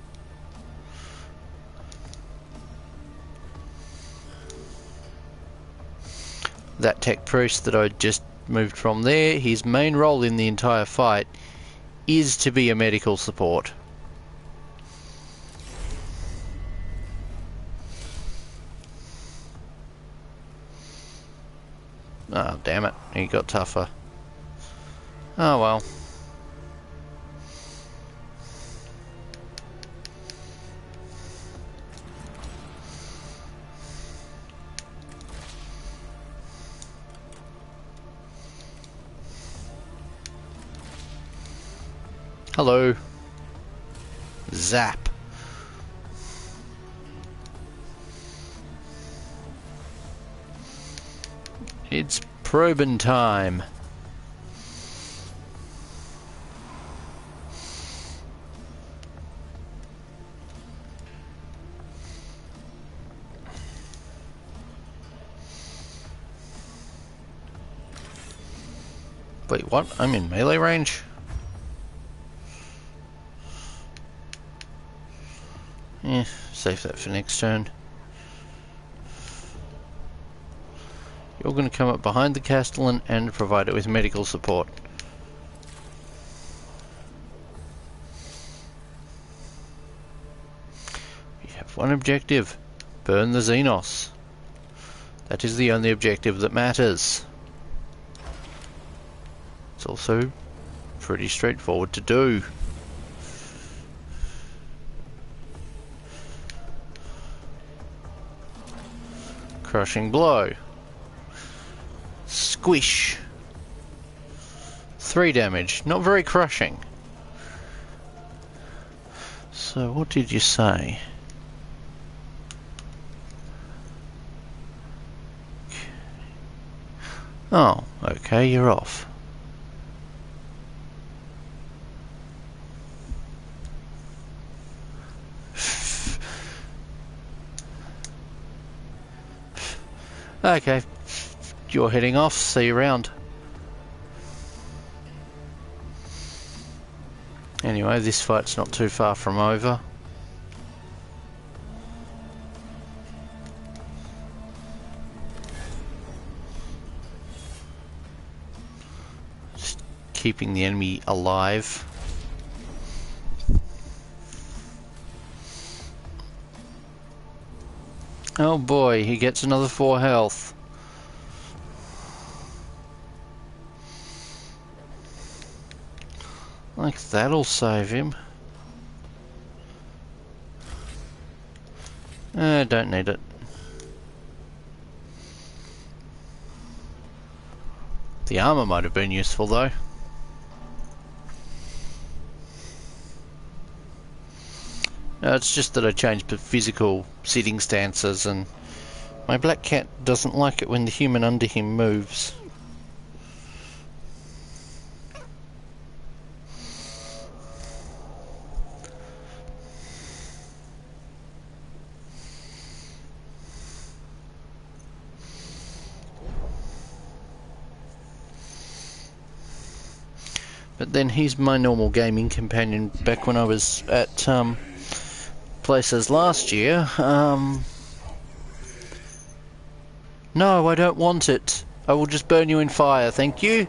That tech priest that I just moved from there, his main role in the entire fight is to be a medical support. Oh, damn it. He got tougher. Oh well. Hello. Zap. It's probing time. Wait, what? I'm in melee range? Save that for next turn. You're going to come up behind the Castellan and provide it with medical support. We have one objective. Burn the Xenos. That is the only objective that matters. It's also pretty straightforward to do. Crushing blow. Squish. 3 damage. Not very crushing. So what did you say? Oh, okay, you're off. Okay, you're heading off. See you around. Anyway, this fight's not too far from over. Just keeping the enemy alive. Oh boy, he gets another 4 health. Like that'll save him. Don't need it. The armor might have been useful though. It's just that I changed the physical sitting stances, and my black cat doesn't like it when the human under him moves. But then he's my normal gaming companion back when I was at places last year. No, I don't want it. I will just burn you in fire, thank you.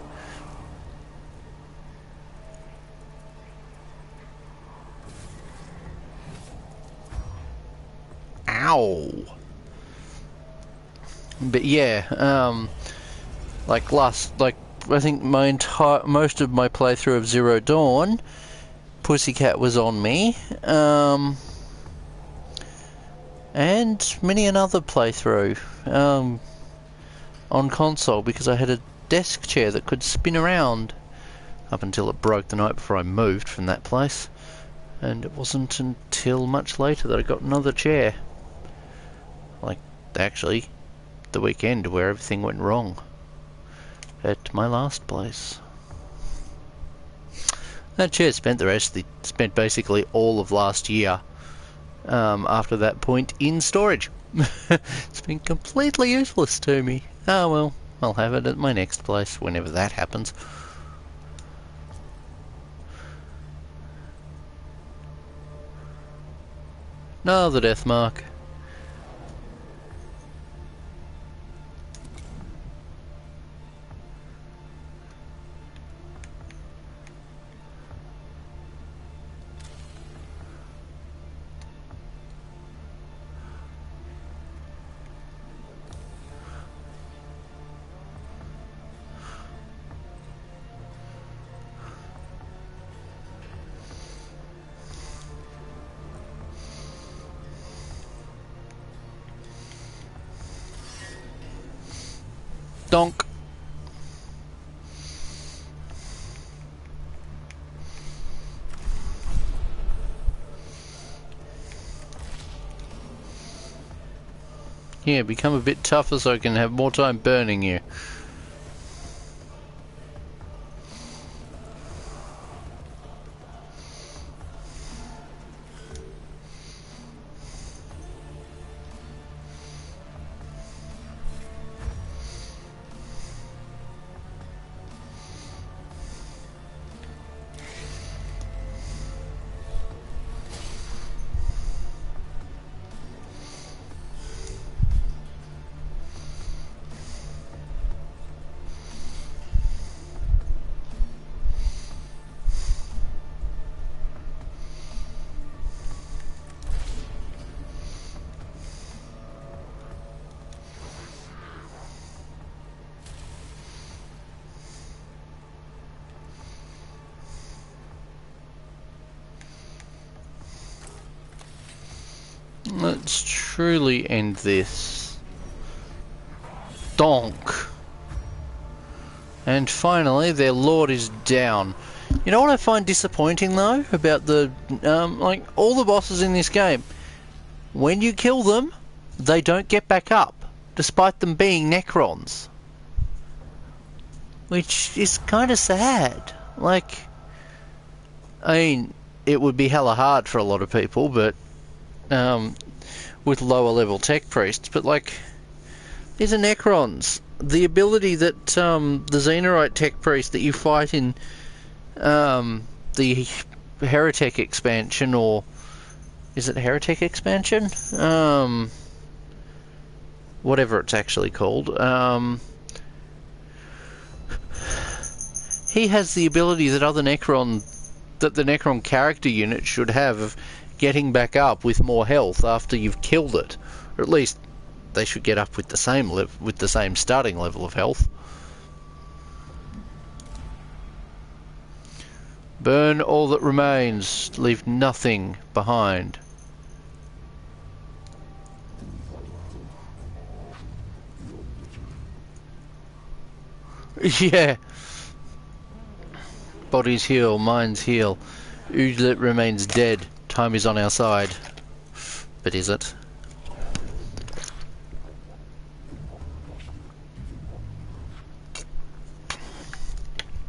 Ow. But yeah, I think most of my playthrough of Zero Dawn, Pussycat was on me, and many another playthrough on console, because I had a desk chair that could spin around up until it broke the night before I moved from that place, and it wasn't until much later that I got another chair. Like, actually, the weekend where everything went wrong at my last place. That chair spent basically all of last year after that point in storage. It's been completely useless to me. Oh well, I'll have it at my next place whenever that happens. No, the death mark. Donk. Yeah, become a bit tougher so I can have more time burning you. Let's truly end this. Donk. And finally, their lord is down. You know what I find disappointing though about the like all the bosses in this game? When you kill them, they don't get back up, despite them being Necrons. Which is kind of sad. Like, I mean, it would be hella hard for a lot of people, but with lower level tech priests, but like, these are Necrons. The ability that the Xenorite tech priest that you fight in the Heretic expansion, or is it Heretic expansion? Whatever it's actually called. He has the ability that the Necron character unit should have of getting back up with more health after you've killed it, or at least they should get up with the same starting level of health. Burn all that remains. Leave nothing behind. Yeah. Bodies heal, minds heal. Ujlit remains dead. Time is on our side. But is it?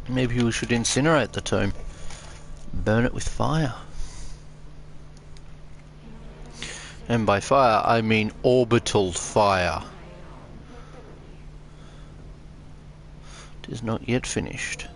Maybe we should incinerate the tomb. Burn it with fire. And by fire, I mean orbital fire. It is not yet finished.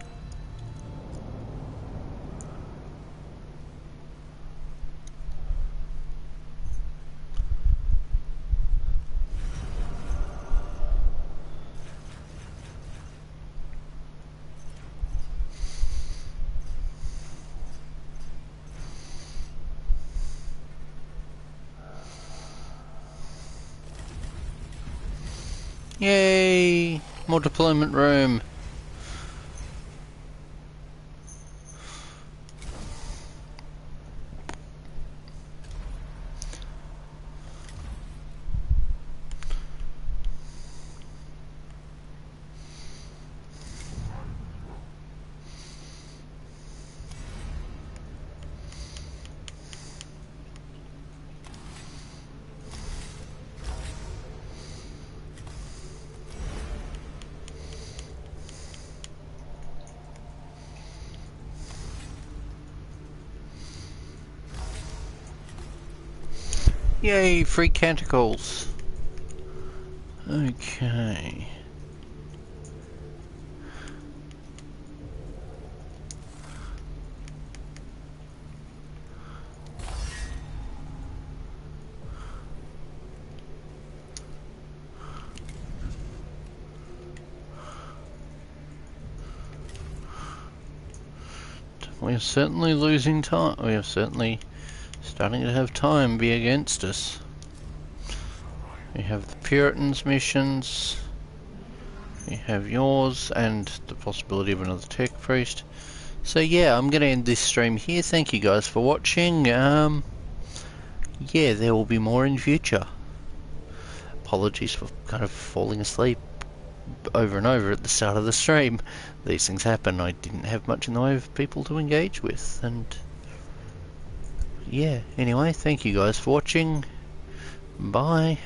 Yay! More deployment room. Yay, free canticles. Okay. We are certainly losing time. We are certainly starting to have time be against us. We have the Puritans missions. We have yours and the possibility of another tech priest. So yeah, I'm going to end this stream here. Thank you guys for watching. Yeah, there will be more in future. Apologies for kind of falling asleep over and over at the start of the stream. These things happen. I didn't have much in the way of people to engage with, and yeah, anyway, thank you guys for watching. Bye.